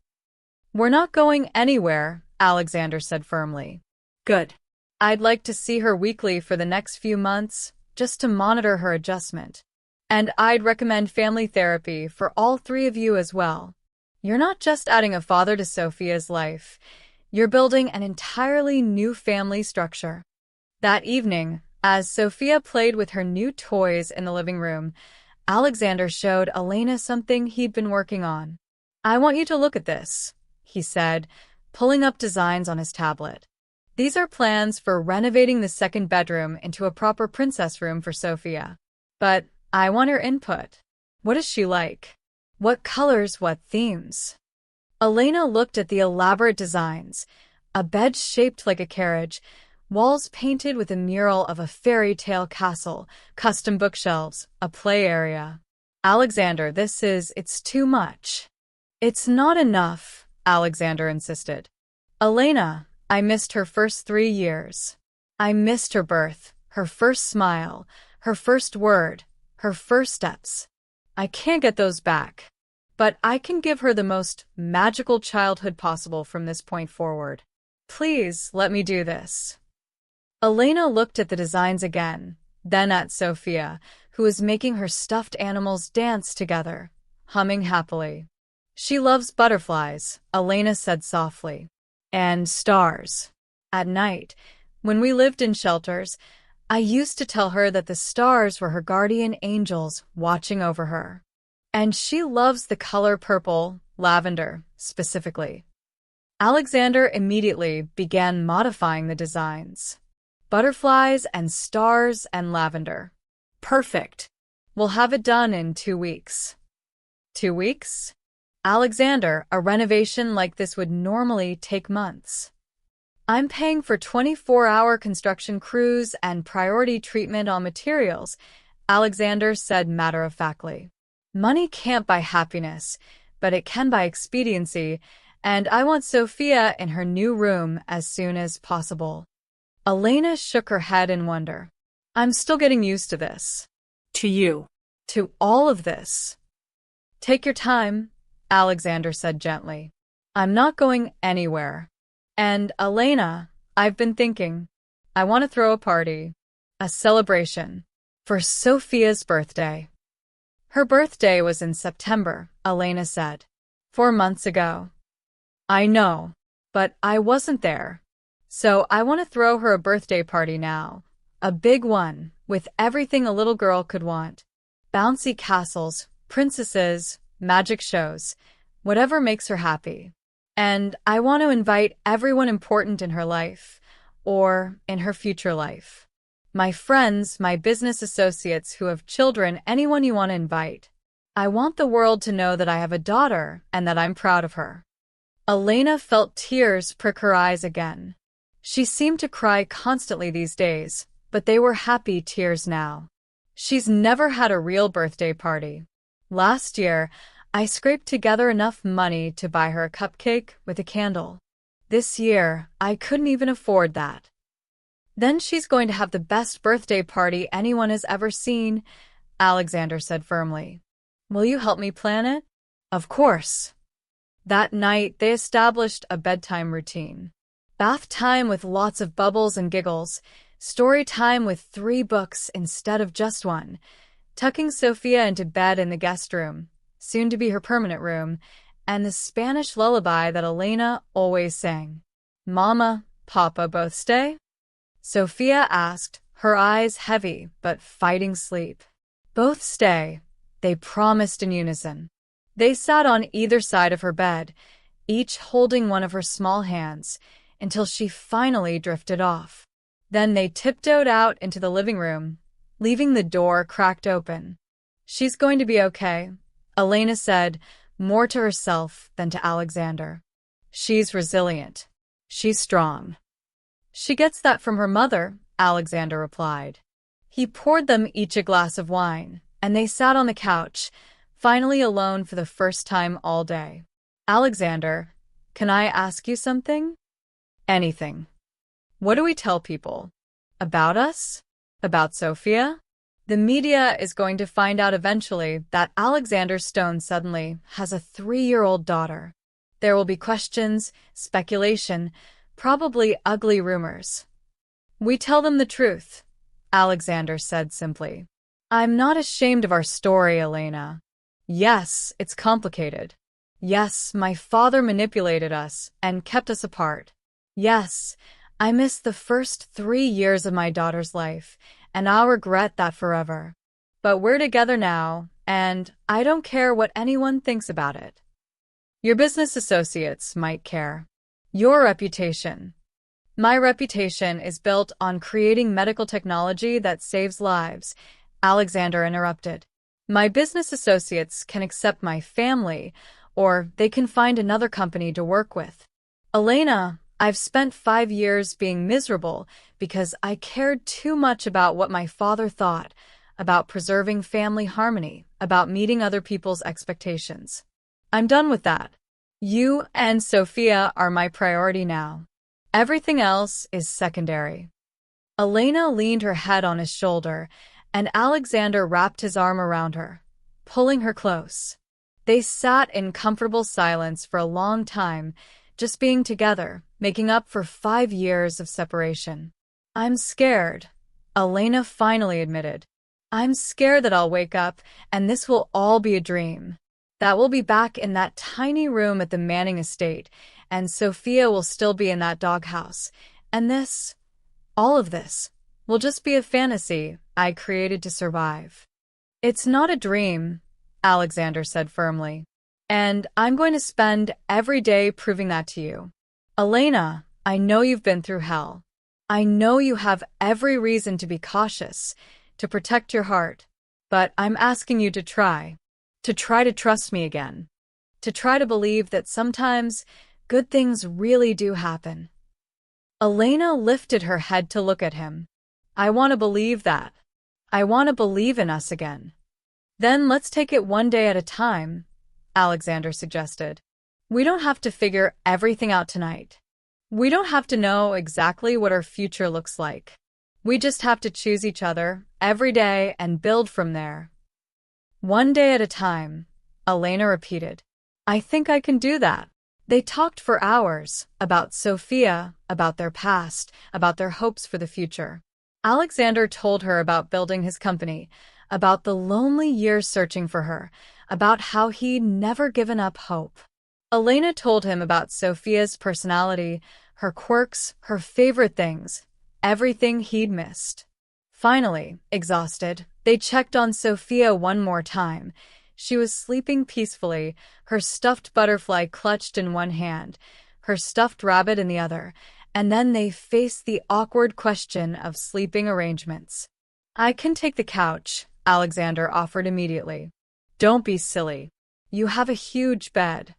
[SPEAKER 1] "We're not going anywhere," Alexander said firmly.
[SPEAKER 2] Good.
[SPEAKER 1] "I'd like to see her weekly for the next few months, just to monitor her adjustment. And I'd recommend family therapy for all three of you as well. You're not just adding a father to Sophia's life, you're building an entirely new family structure." That evening, as Sophia played with her new toys in the living room, Alexander showed Elena something he'd been working on. "I want you to look at this," he said, pulling up designs on his tablet. "These are plans for renovating the second bedroom into a proper princess room for Sophia. But I want her input. What does she like? What colors, what themes?" Elena looked at the elaborate designs, a bed shaped like a carriage, walls painted with a mural of a fairy tale castle, custom bookshelves, a play area. "Alexander, it's too much." "It's not enough," Alexander insisted. "Elena, I missed her first 3 years. I missed her birth, her first smile, her first word, her first steps. I can't get those back. But I can give her the most magical childhood possible from this point forward. Please let me do this." Elena looked at the designs again, then at Sophia, who was making her stuffed animals dance together, humming happily. "She loves butterflies," Elena said softly. "And stars. At night, when we lived in shelters, I used to tell her that the stars were her guardian angels watching over her. And she loves the color purple, lavender, specifically." Alexander immediately began modifying the designs. Butterflies and stars and lavender. "Perfect. We'll have it done in 2 weeks." 2 weeks? "Alexander, a renovation like this would normally take months. I'm paying for 24-hour construction crews and priority treatment on materials," Alexander said matter-of-factly. "Money can't buy happiness, but it can buy expediency, and I want Sophia in her new room as soon as possible." Elena shook her head in wonder. "I'm still getting used to this."
[SPEAKER 2] To you.
[SPEAKER 1] "To all of this." "Take your time," Alexander said gently. "I'm not going anywhere. And, Elena, I've been thinking, I want to throw a party, a celebration, for Sophia's birthday." "Her birthday was in September," Elena said. 4 months ago." "I know, but I wasn't there. So I want to throw her a birthday party now. A big one, with everything a little girl could want. Bouncy castles, princesses, magic shows, whatever makes her happy. And I want to invite everyone important in her life, or in her future life. My friends, my business associates who have children, anyone you want to invite. I want the world to know that I have a daughter and that I'm proud of her." Elena felt tears prick her eyes again. She seemed to cry constantly these days, but they were happy tears now. She's never had a real birthday party. Last year, I scraped together enough money to buy her a cupcake with a candle. This year, I couldn't even afford that. Then she's going to have the best birthday party anyone has ever seen, Alexander said firmly. "Will you help me plan it?" "Of course." That night, they established a bedtime routine. Bath time with lots of bubbles and giggles, story time with 3 books instead of just 1, tucking Sophia into bed in the guest room, soon to be her permanent room, and the Spanish lullaby that Elena always sang. "Mama, Papa both stay?" Sophia asked, her eyes heavy but fighting sleep. "Both stay," they promised in unison. They sat on either side of her bed, each holding one of her small hands, until she finally drifted off. Then they tiptoed out into the living room, leaving the door cracked open. "She's going to be okay," Elena said, more to herself than to Alexander. "She's resilient. She's strong." "She gets that from her mother," Alexander replied. He poured them each a glass of wine, and they sat on the couch, finally alone for the first time all day. "Alexander, can I ask you something?" "Anything." "What do we tell people? About us?" About Sophia? The media is going to find out eventually that Alexander Stone suddenly has a 3-year-old daughter. There will be questions, speculation, probably ugly rumors. We tell them the truth, Alexander said simply. I'm not ashamed of our story, Elena. Yes, it's complicated. Yes, my father manipulated us and kept us apart. Yes, I missed the first 3 years of my daughter's life, and I'll regret that forever. But we're together now, and I don't care what anyone thinks about it. Your business associates might care. Your reputation. My reputation is built on creating medical technology that saves lives, Alexander interrupted. My business associates can accept my family, or they can find another company to work with. Elena, I've spent 5 years being miserable because I cared too much about what my father thought, about preserving family harmony, about meeting other people's expectations. I'm done with that. You and Sophia are my priority now. Everything else is secondary. Elena leaned her head on his shoulder, and Alexander wrapped his arm around her, pulling her close. They sat in comfortable silence for a long time, just being together, making up for 5 years of separation. I'm scared, Elena finally admitted. I'm scared that I'll wake up and this will all be a dream. That we'll be back in that tiny room at the Manning estate, and Sophia will still be in that doghouse. And this, all of this, will just be a fantasy I created to survive. It's not a dream, Alexander said firmly. And I'm going to spend every day proving that to you. Elena, I know you've been through hell. I know you have every reason to be cautious, to protect your heart. But I'm asking you to try to trust me again. To try to believe that sometimes good things really do happen. Elena lifted her head to look at him. I want to believe that. I want to believe in us again. Then let's take it one day at a time, Alexander suggested. We don't have to figure everything out tonight. We don't have to know exactly what our future looks like. We just have to choose each other every day and build from there. One day at a time, Elena repeated. I think I can do that. They talked for hours about Sophia, about their past, about their hopes for the future. Alexander told her about building his company, about the lonely years searching for her, about how he'd never given up hope. Elena told him about Sophia's personality, her quirks, her favorite things, everything he'd missed. Finally, exhausted, they checked on Sophia one more time. She was sleeping peacefully, her stuffed butterfly clutched in one hand, her stuffed rabbit in the other, and then they faced the awkward question of sleeping arrangements. I can take the couch, Alexander offered immediately. Don't be silly. You have a huge bed.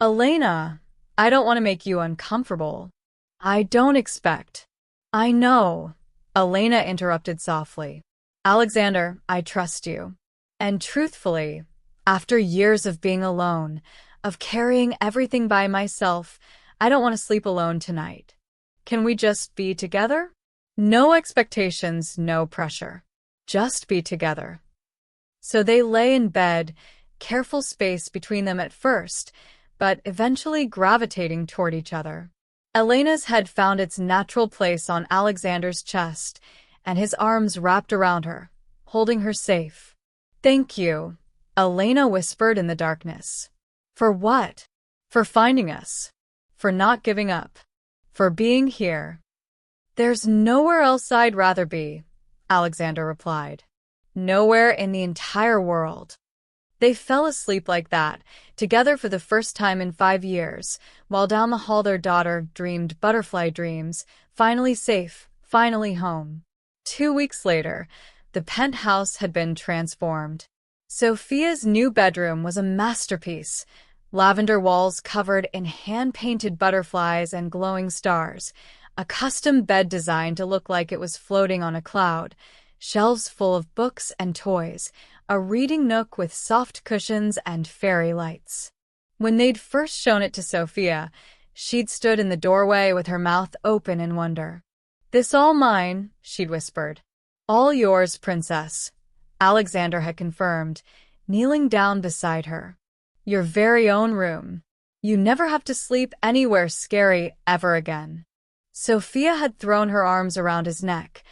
[SPEAKER 1] Elena, I don't want to make you uncomfortable. I don't expect. I know, Elena interrupted softly. Alexander, I trust you. And truthfully, after years of being alone, of carrying everything by myself, I don't want to sleep alone tonight. Can we just be together? No expectations, no pressure. Just be together. So they lay in bed, careful space between them at first, but eventually gravitating toward each other. Elena's head found its natural place on Alexander's chest, and his arms wrapped around her, holding her safe. Thank you, Elena whispered in the darkness. For what? For finding us. For not giving up. For being here. There's nowhere else I'd rather be, Alexander replied. Nowhere in the entire world. They fell asleep like that, together for the first time in 5 years, while down the hall their daughter dreamed butterfly dreams, finally safe, finally home. 2 weeks later, the penthouse had been transformed. Sophia's new bedroom was a masterpiece. Lavender walls covered in hand-painted butterflies and glowing stars, a custom bed designed to look like it was floating on a cloud, shelves full of books and toys, a reading nook with soft cushions and fairy lights. When they'd first shown it to Sophia, she'd stood in the doorway with her mouth open in wonder. This all mine, she'd whispered. All yours, princess, Alexander had confirmed, kneeling down beside her. Your very own room. You never have to sleep anywhere scary ever again. Sophia had thrown her arms around his neck,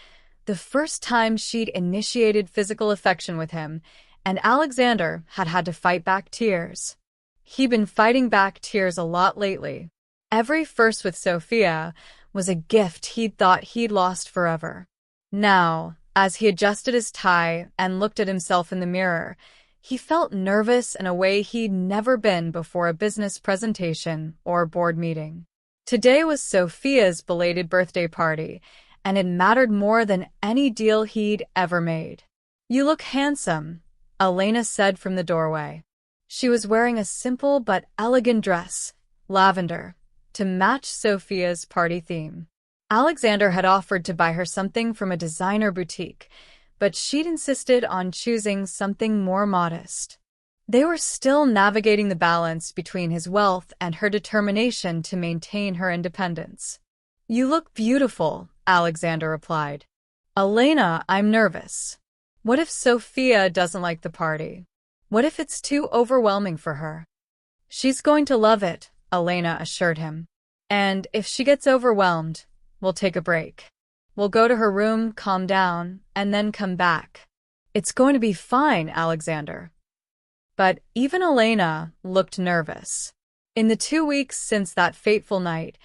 [SPEAKER 1] the first time she'd initiated physical affection with him, and Alexander had had to fight back tears. He'd been fighting back tears a lot lately. Every first with Sophia was a gift he'd thought he'd lost forever. Now, as he adjusted his tie and looked at himself in the mirror, he felt nervous in a way he'd never been before a business presentation or board meeting. Today was Sophia's belated birthday party, and it mattered more than any deal he'd ever made. You look handsome, Elena said from the doorway. She was wearing a simple but elegant dress, lavender, to match Sophia's party theme. Alexander had offered to buy her something from a designer boutique, but she'd insisted on choosing something more modest. They were still navigating the balance between his wealth and her determination to maintain her independence. You look beautiful, Alexander replied. Elena, I'm nervous. What if Sophia doesn't like the party? What if it's too overwhelming for her? She's going to love it, Elena assured him. And if she gets overwhelmed, we'll take a break. We'll go to her room, calm down, and then come back. It's going to be fine, Alexander. But even Elena looked nervous. In the 2 weeks since that fateful night,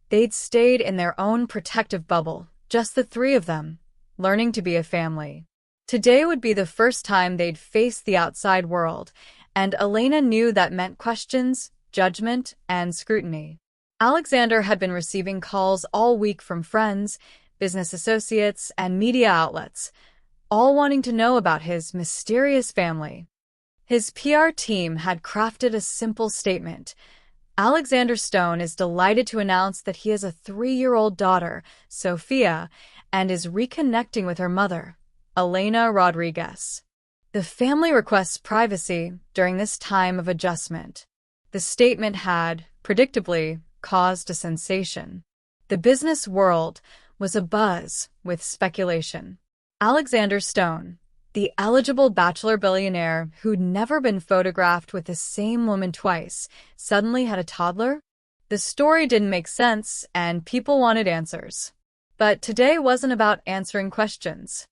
[SPEAKER 1] they'd stayed in their own protective bubble, just the three of them, learning to be a family. Today would be the first time they'd face the outside world, and Elena knew that meant questions, judgment, and scrutiny. Alexander had been receiving calls all week from friends, business associates, and media outlets, all wanting to know about his mysterious family. His PR team had crafted a simple statement. Alexander Stone is delighted to announce that he has a 3-year-old daughter, Sophia, and is reconnecting with her mother, Elena Rodriguez. The family requests privacy during this time of adjustment. The statement had, predictably, caused a sensation. The business world was abuzz with speculation. Alexander Stone, the eligible bachelor billionaire who'd never been photographed with the same woman twice, suddenly had a toddler? The story didn't make sense, and people wanted answers. But today wasn't about answering questions.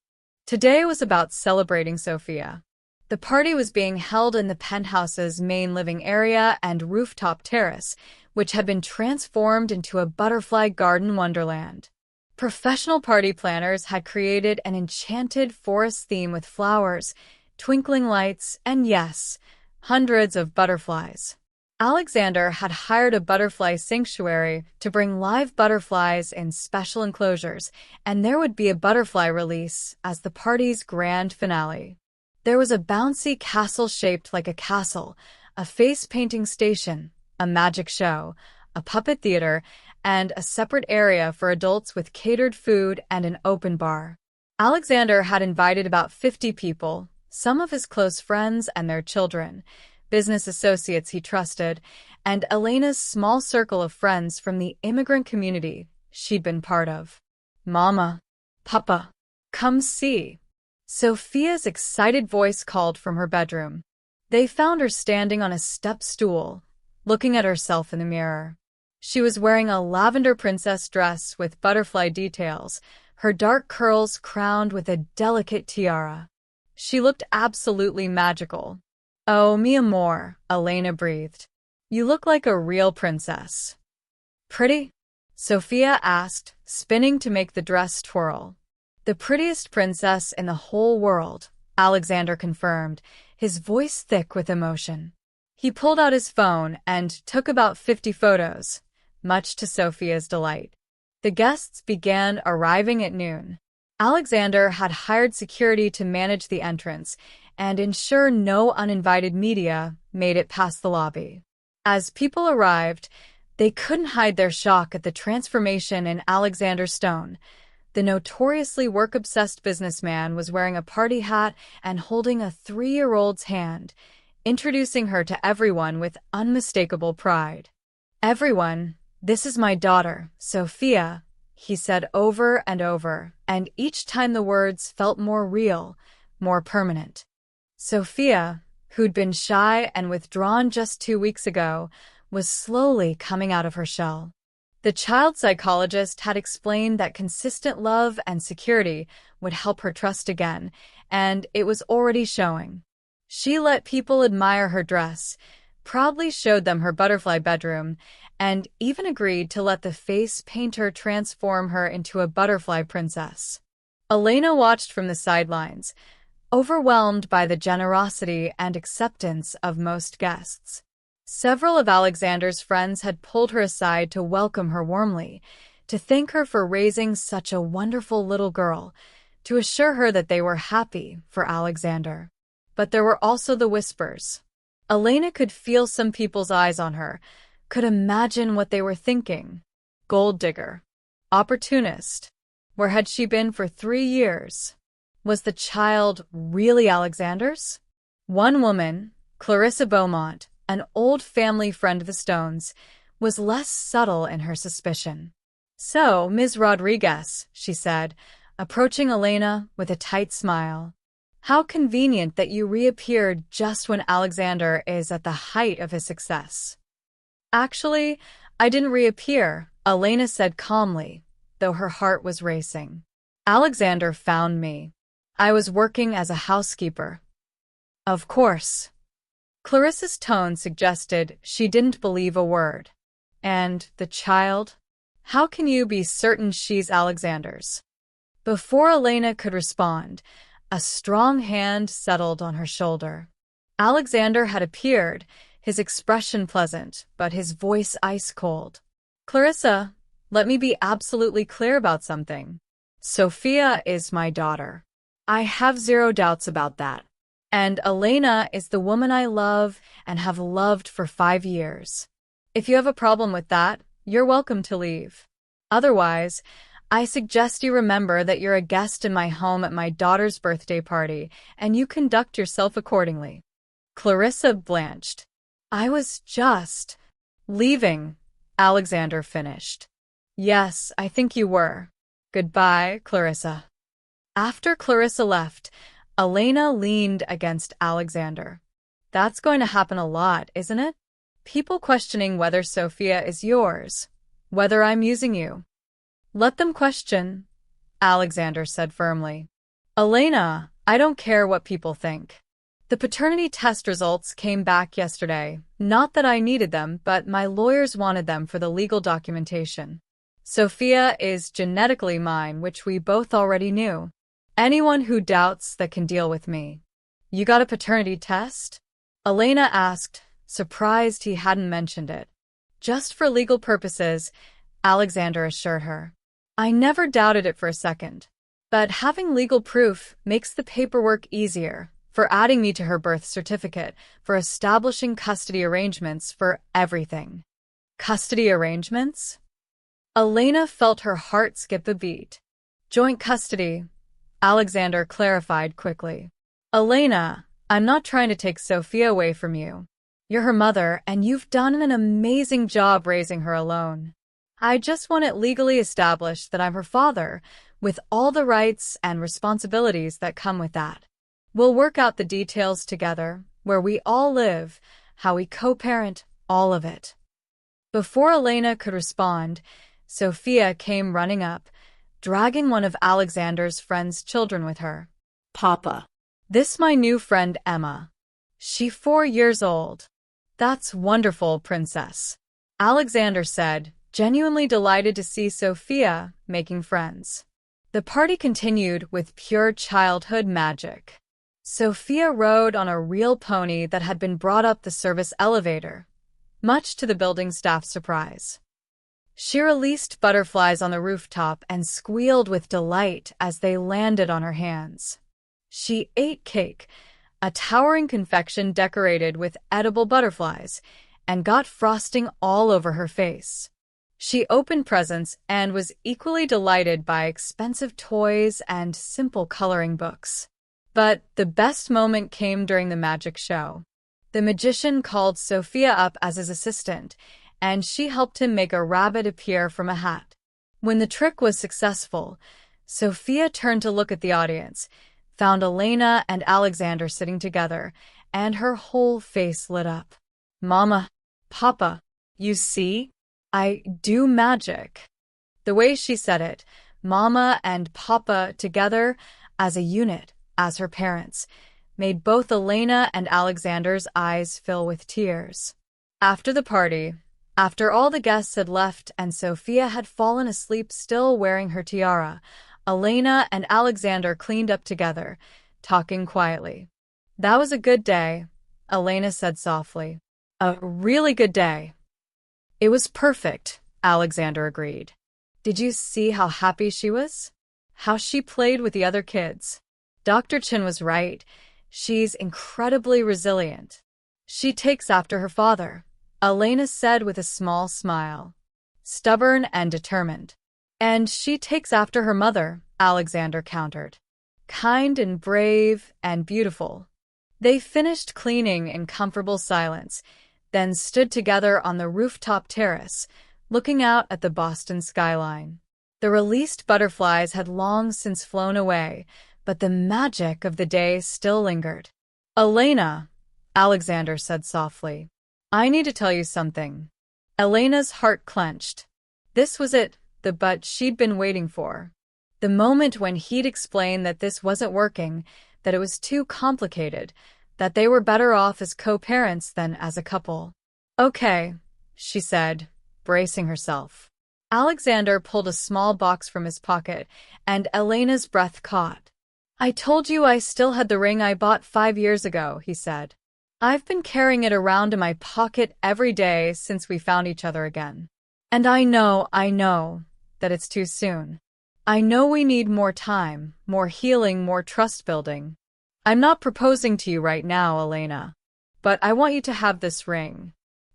[SPEAKER 1] Today was about celebrating Sophia. The party was being held in the penthouse's main living area and rooftop terrace, which had been transformed into a butterfly garden wonderland. Professional party planners had created an enchanted forest theme with flowers, twinkling lights, and yes, hundreds of butterflies. Alexander had hired a butterfly sanctuary to bring live butterflies in special enclosures, and there would be a butterfly release as the party's grand finale. There was a bouncy castle shaped like a castle, a face-painting station, a magic show, a puppet theater, and a separate area for adults with catered food and an open bar. Alexander had invited about 50 people, some of his close friends and their children, business associates he trusted, and Elena's small circle of friends from the immigrant community she'd been part of. Mama, Papa, come see. Sophia's excited voice called from her bedroom. They found her standing on a step stool, looking at herself in the mirror. She was wearing a lavender princess dress with butterfly details, her dark curls crowned with a delicate tiara. She looked absolutely magical. Oh, mi amor, Elena breathed. You look like a real princess. Pretty? Sophia asked, spinning to make the dress twirl. The prettiest princess in the whole world, Alexander confirmed, his voice thick with emotion. He pulled out his phone and took about 50 photos, much to Sophia's delight. The guests began arriving at noon. Alexander had hired security to manage the entrance and ensure no uninvited media made it past the lobby. As people arrived, they couldn't hide their shock at the transformation in Alexander Stone. The notoriously work-obsessed businessman was wearing a party hat and holding a 3-year-old's hand, introducing her to everyone with unmistakable pride. Everyone, this is my daughter, Sophia, he said over and over, and each time the words felt more real, more permanent. Sophia, who'd been shy and withdrawn just 2 weeks ago, was slowly coming out of her shell. The child psychologist had explained that consistent love and security would help her trust again, and it was already showing. She let people admire her dress, proudly showed them her butterfly bedroom, and even agreed to let the face painter transform her into a butterfly princess. Elena watched from the sidelines, overwhelmed by the generosity and acceptance of most guests. Several of Alexander's friends had pulled her aside to welcome her warmly, to thank her for raising such a wonderful little girl, to assure her that they were happy for Alexander. But there were also the whispers. Elena could feel some people's eyes on her, could imagine what they were thinking. Gold digger. Opportunist. Where had she been for 3 years? Was the child really Alexander's? One woman, Clarissa Beaumont, an old family friend of the Stones, was less subtle in her suspicion. "So, Ms. Rodriguez," she said, approaching Elena with a tight smile. "How convenient that you reappeared just when Alexander is at the height of his success." "Actually, I didn't reappear," Elena said calmly, though her heart was racing. "Alexander found me. I was working as a housekeeper." "Of course." Clarissa's tone suggested she didn't believe a word. "And the child? How can you be certain she's Alexander's?" Before Elena could respond, a strong hand settled on her shoulder. Alexander had appeared, his expression pleasant, but his voice ice-cold. "Clarissa, let me be absolutely clear about something. Sophia is my daughter. I have 0 doubts about that. And Elena is the woman I love and have loved for 5 years. If you have a problem with that, you're welcome to leave. Otherwise, I suggest you remember that you're a guest in my home at my daughter's birthday party, and you conduct yourself accordingly." Clarissa blanched. "I was just leaving," Alexander finished. "Yes, I think you were. Goodbye, Clarissa." After Clarissa left, Elena leaned against Alexander. "That's going to happen a lot, isn't it? People questioning whether Sophia is yours, whether I'm using you." "Let them question," Alexander said firmly. "Elena, I don't care what people think. The paternity test results came back yesterday. Not that I needed them, but my lawyers wanted them for the legal documentation. Sophia is genetically mine, which we both already knew. Anyone who doubts that can deal with me." "You got a paternity test?" Elena asked, surprised he hadn't mentioned it. "Just for legal purposes," Alexander assured her. "I never doubted it for a second. But having legal proof makes the paperwork easier, for adding me to her birth certificate, for establishing custody arrangements, for everything." "Custody arrangements?" Elena felt her heart skip a beat. "Joint custody," Alexander clarified quickly. "Elena, I'm not trying to take Sophia away from you. You're her mother, and you've done an amazing job raising her alone. I just want it legally established that I'm her father, with all the rights and responsibilities that come with that. We'll work out the details together, where we all live, how we co-parent, all of it." Before Elena could respond, Sophia came running up, dragging one of Alexander's friend's children with her.
[SPEAKER 2] "Papa."
[SPEAKER 1] "This my new friend Emma. She 4 years old." "That's wonderful, princess," Alexander said, genuinely delighted to see Sophia making friends. The party continued with pure childhood magic. Sophia rode on a real pony that had been brought up the service elevator, much to the building staff's surprise. She released butterflies on the rooftop and squealed with delight as they landed on her hands. She ate cake, a towering confection decorated with edible butterflies, and got frosting all over her face. She opened presents and was equally delighted by expensive toys and simple coloring books. But the best moment came during the magic show. The magician called Sophia up as his assistant, and she helped him make a rabbit appear from a hat. When the trick was successful, Sophia turned to look at the audience, found Elena and Alexander sitting together, and her whole face lit up. Mama, Papa, you see? I do magic. The way she said it, Mama and Papa together as a unit, as her parents, made both Elena and Alexander's eyes fill with tears. After the party, after all the guests had left and Sophia had fallen asleep still wearing her tiara, Elena and Alexander cleaned up together, talking quietly. That was a good day, Elena said softly. A really good day. It was perfect, Alexander agreed. Did you see how happy she was? How she played with the other kids? Dr. Chin was right. She's incredibly resilient. She takes after her father, Elena said with a small smile. Stubborn and determined. And she takes after her mother, Alexander countered. Kind and brave and beautiful. They finished cleaning in comfortable silence, then stood together on the rooftop terrace, looking out at the Boston skyline. The released butterflies had long since flown away, but the magic of the day still lingered. Elena, Alexander said softly, I need to tell you something. Elena's heart clenched. This was it, the but she'd been waiting for. The moment when he'd explain that this wasn't working, that it was too complicated, that they were better off as co-parents than as a couple. Okay, she said, bracing herself. Alexander pulled a small box from his pocket, and Elena's breath caught. I told you I still had the ring I bought 5 years ago, he said. I've been carrying it around in my pocket every day since we found each other again. And I know that it's too soon. I know we need more time, more healing, more trust building. I'm not proposing to you right now, Elena, but I want you to have this ring.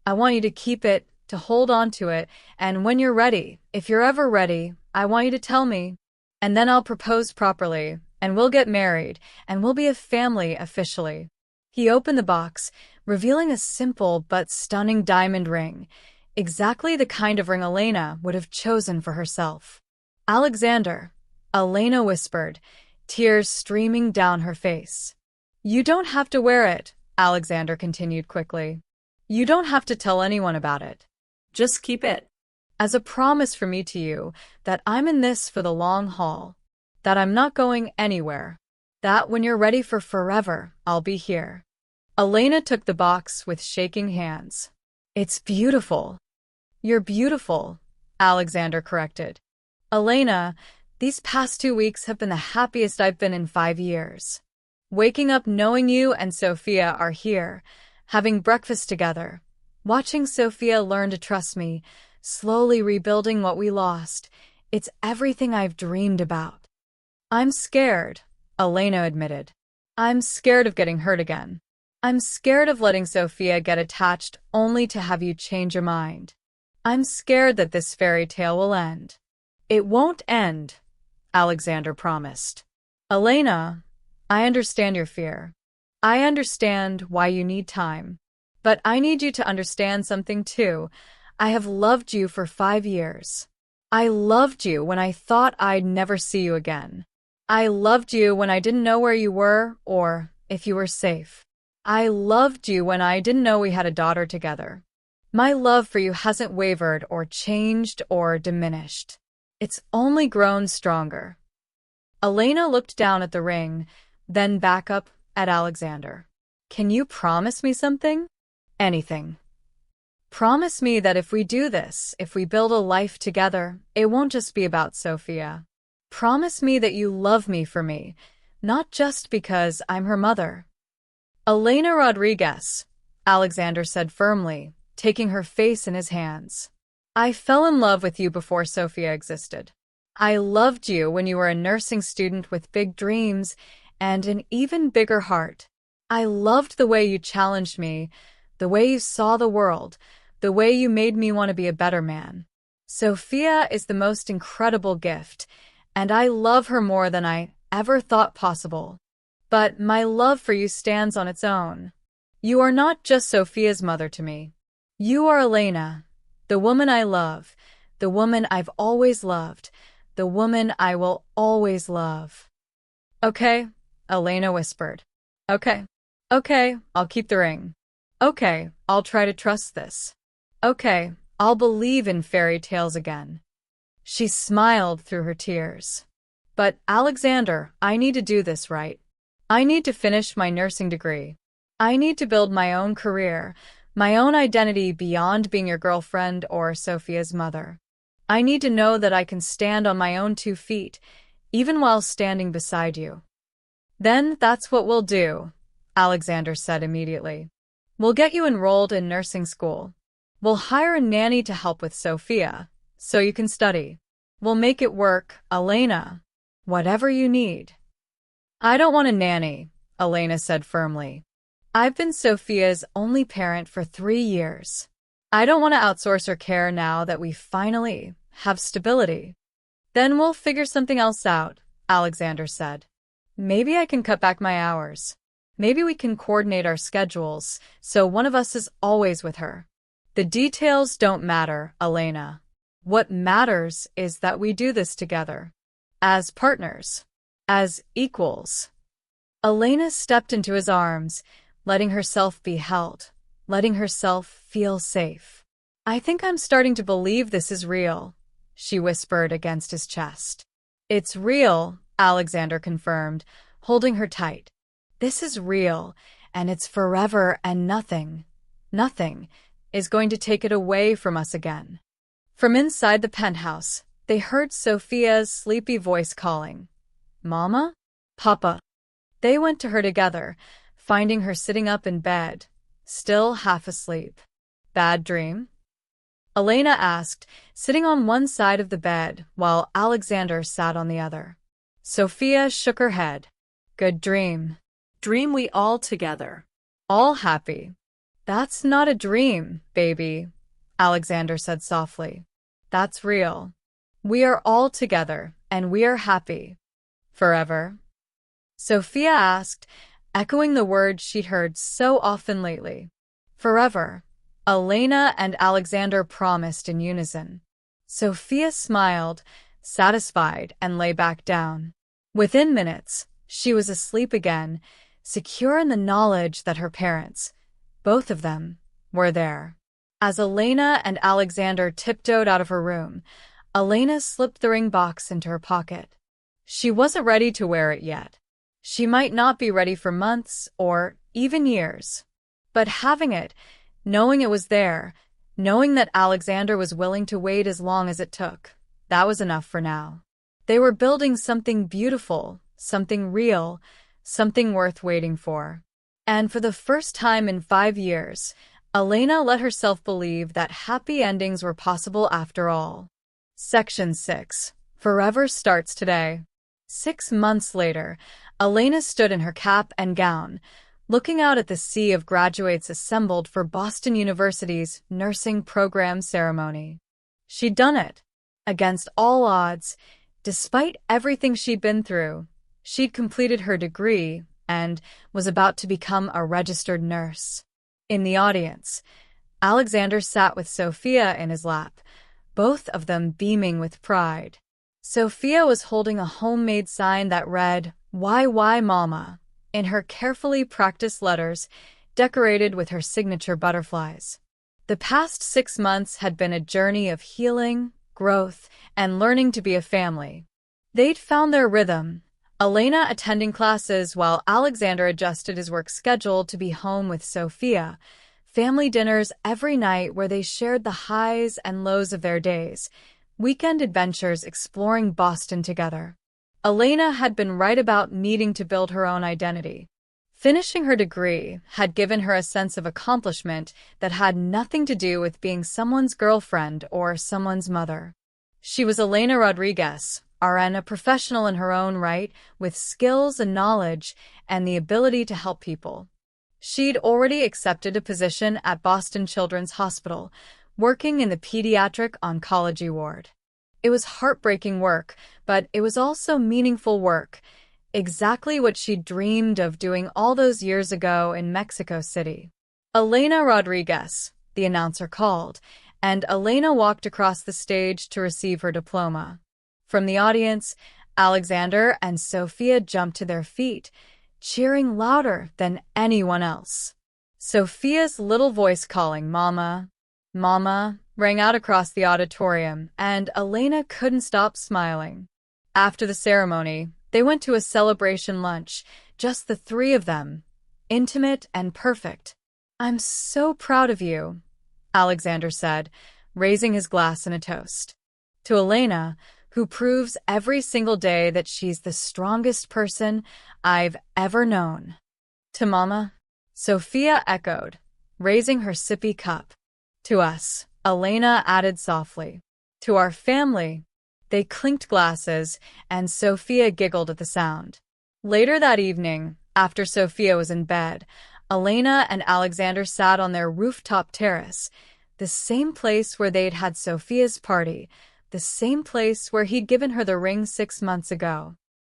[SPEAKER 1] I want you to keep it, to hold on to it, and when you're ready, if you're ever ready, I want you to tell me. And then I'll propose properly, and we'll get married, and we'll be a family officially. He opened the box, revealing a simple but stunning diamond ring, exactly the kind of ring Elena would have chosen for herself. Alexander, Elena whispered, tears streaming down her face. You don't have to wear it, Alexander continued quickly. You don't have to tell anyone about it. Just keep it. As a promise from me to you that I'm in this for the long haul, that I'm not going anywhere, that when you're ready for forever, I'll be here. Elena took the box with shaking hands. It's beautiful. You're beautiful, Alexander corrected. Elena, these past 2 weeks have been the happiest I've been in 5 years. Waking up knowing you and Sophia are here, having breakfast together, watching Sophia learn to trust me, slowly rebuilding what we lost. It's everything I've dreamed about. I'm scared, Elena admitted. I'm scared of getting hurt again. I'm scared of letting Sophia get attached only to have you change your mind. I'm scared that this fairy tale will end. It won't end, Alexander promised. Elena, I understand your fear. I understand why you need time. But I need you to understand something too. I have loved you for 5 years. I loved you when I thought I'd never see you again. I loved you when I didn't know where you were or if you were safe. I loved you when I didn't know we had a daughter together. My love for you hasn't wavered or changed or diminished. It's only grown stronger. Elena looked down at the ring, then back up at Alexander. Can you promise me something? Anything. Promise me that if we do this, if we build a life together, it won't just be about Sophia. Promise me that you love me for me, not just because I'm her mother. Elena Rodriguez, Alexander said firmly, taking her face in his hands. I fell in love with you before Sophia existed. I loved you when you were a nursing student with big dreams and an even bigger heart. I loved the way you challenged me, the way you saw the world, the way you made me want to be a better man. Sophia is the most incredible gift, and I love her more than I ever thought possible. But my love for you stands on its own. You are not just Sophia's mother to me. You are Elena, the woman I love, The woman I've always loved. The woman I will always love. Okay, Elena whispered. Okay. Okay, I'll keep the ring. Okay, I'll try to trust this. Okay, I'll believe in fairy tales again. She smiled through her tears. But, Alexander, I need to do this right. I need to finish my nursing degree. I need to build my own career, my own identity beyond being your girlfriend or Sophia's mother. I need to know that I can stand on my own 2 feet, even while standing beside you. Then that's what we'll do, Alexander said immediately. We'll get you enrolled in nursing school. We'll hire a nanny to help with Sophia, so you can study. We'll make it work, Elena. Whatever you need. I don't want a nanny, Elena said firmly. I've been Sophia's only parent for 3 years. I don't want to outsource her care now that we finally have stability. Then we'll figure something else out, Alexander said. Maybe I can cut back my hours. Maybe we can coordinate our schedules so one of us is always with her. The details don't matter, Elena. What matters is that we do this together. As partners. As equals. Elena stepped into his arms, letting herself be held, letting herself feel safe. I think I'm starting to believe this is real, she whispered against his chest. It's real, Alexander confirmed, holding her tight. This is real, and it's forever, and nothing is going to take it away from us again. From inside the penthouse, they heard Sophia's sleepy voice calling, Mama? Papa? They went to her together, finding her sitting up in bed, still half asleep. Bad dream? Elena asked, sitting on one side of the bed while Alexander sat on the other. Sophia shook her head. Good dream.
[SPEAKER 2] Dream we all together.
[SPEAKER 1] All happy. That's not a dream, baby, Alexander said softly. That's real. We are all together, and we are happy. Forever? Sophia asked, echoing the word she'd heard so often lately. Forever. Elena and Alexander promised in unison. Sophia smiled, satisfied, and lay back down. Within minutes, she was asleep again, secure in the knowledge that her parents, both of them, were there. As Elena and Alexander tiptoed out of her room, Elena slipped the ring box into her pocket. She wasn't ready to wear it yet. She might not be ready for months or even years. But having it, knowing it was there, knowing that Alexander was willing to wait as long as it took, that was enough for now. They were building something beautiful, something real, something worth waiting for. And for the first time in 5 years, Elena let herself believe that happy endings were possible after all. Section 6. Forever starts today. 6 months later, Elena stood in her cap and gown, looking out at the sea of graduates assembled for Boston University's nursing program ceremony. She'd done it. Against all odds, despite everything she'd been through, she'd completed her degree and was about to become a registered nurse. In the audience, Alexander sat with Sophia in his lap, both of them beaming with pride. Sophia was holding a homemade sign that read, "Why, Mama," in her carefully practiced letters, decorated with her signature butterflies. The past 6 months had been a journey of healing, growth, and learning to be a family. They'd found their rhythm, Elena attending classes while Alexander adjusted his work schedule to be home with Sophia, family dinners every night where they shared the highs and lows of their days, weekend adventures exploring Boston together. Elena had been right about needing to build her own identity. Finishing her degree had given her a sense of accomplishment that had nothing to do with being someone's girlfriend or someone's mother. She was Elena Rodriguez, RN, a professional in her own right, with skills and knowledge and the ability to help people. She'd already accepted a position at Boston Children's Hospital, working in the pediatric oncology ward. It was heartbreaking work, but it was also meaningful work, exactly what she'd dreamed of doing all those years ago in Mexico City. Elena Rodriguez, the announcer called, and Elena walked across the stage to receive her diploma. From the audience, Alexander and Sophia jumped to their feet, cheering louder than anyone else. Sophia's little voice calling, "Mama, Mama," rang out across the auditorium, and Elena couldn't stop smiling. After the ceremony, they went to a celebration lunch, just the three of them, intimate and perfect. "I'm so proud of you," Alexander said, raising his glass in a toast. To Elena, who proves every single day that she's the strongest person I've ever known. "To Mama," Sophia echoed, raising her sippy cup. "To us," Elena added softly. "To our family." They clinked glasses, and Sophia giggled at the sound. Later that evening, after Sophia was in bed, Elena and Alexander sat on their rooftop terrace, the same place where they'd had Sophia's party, the same place where he'd given her the ring 6 months ago.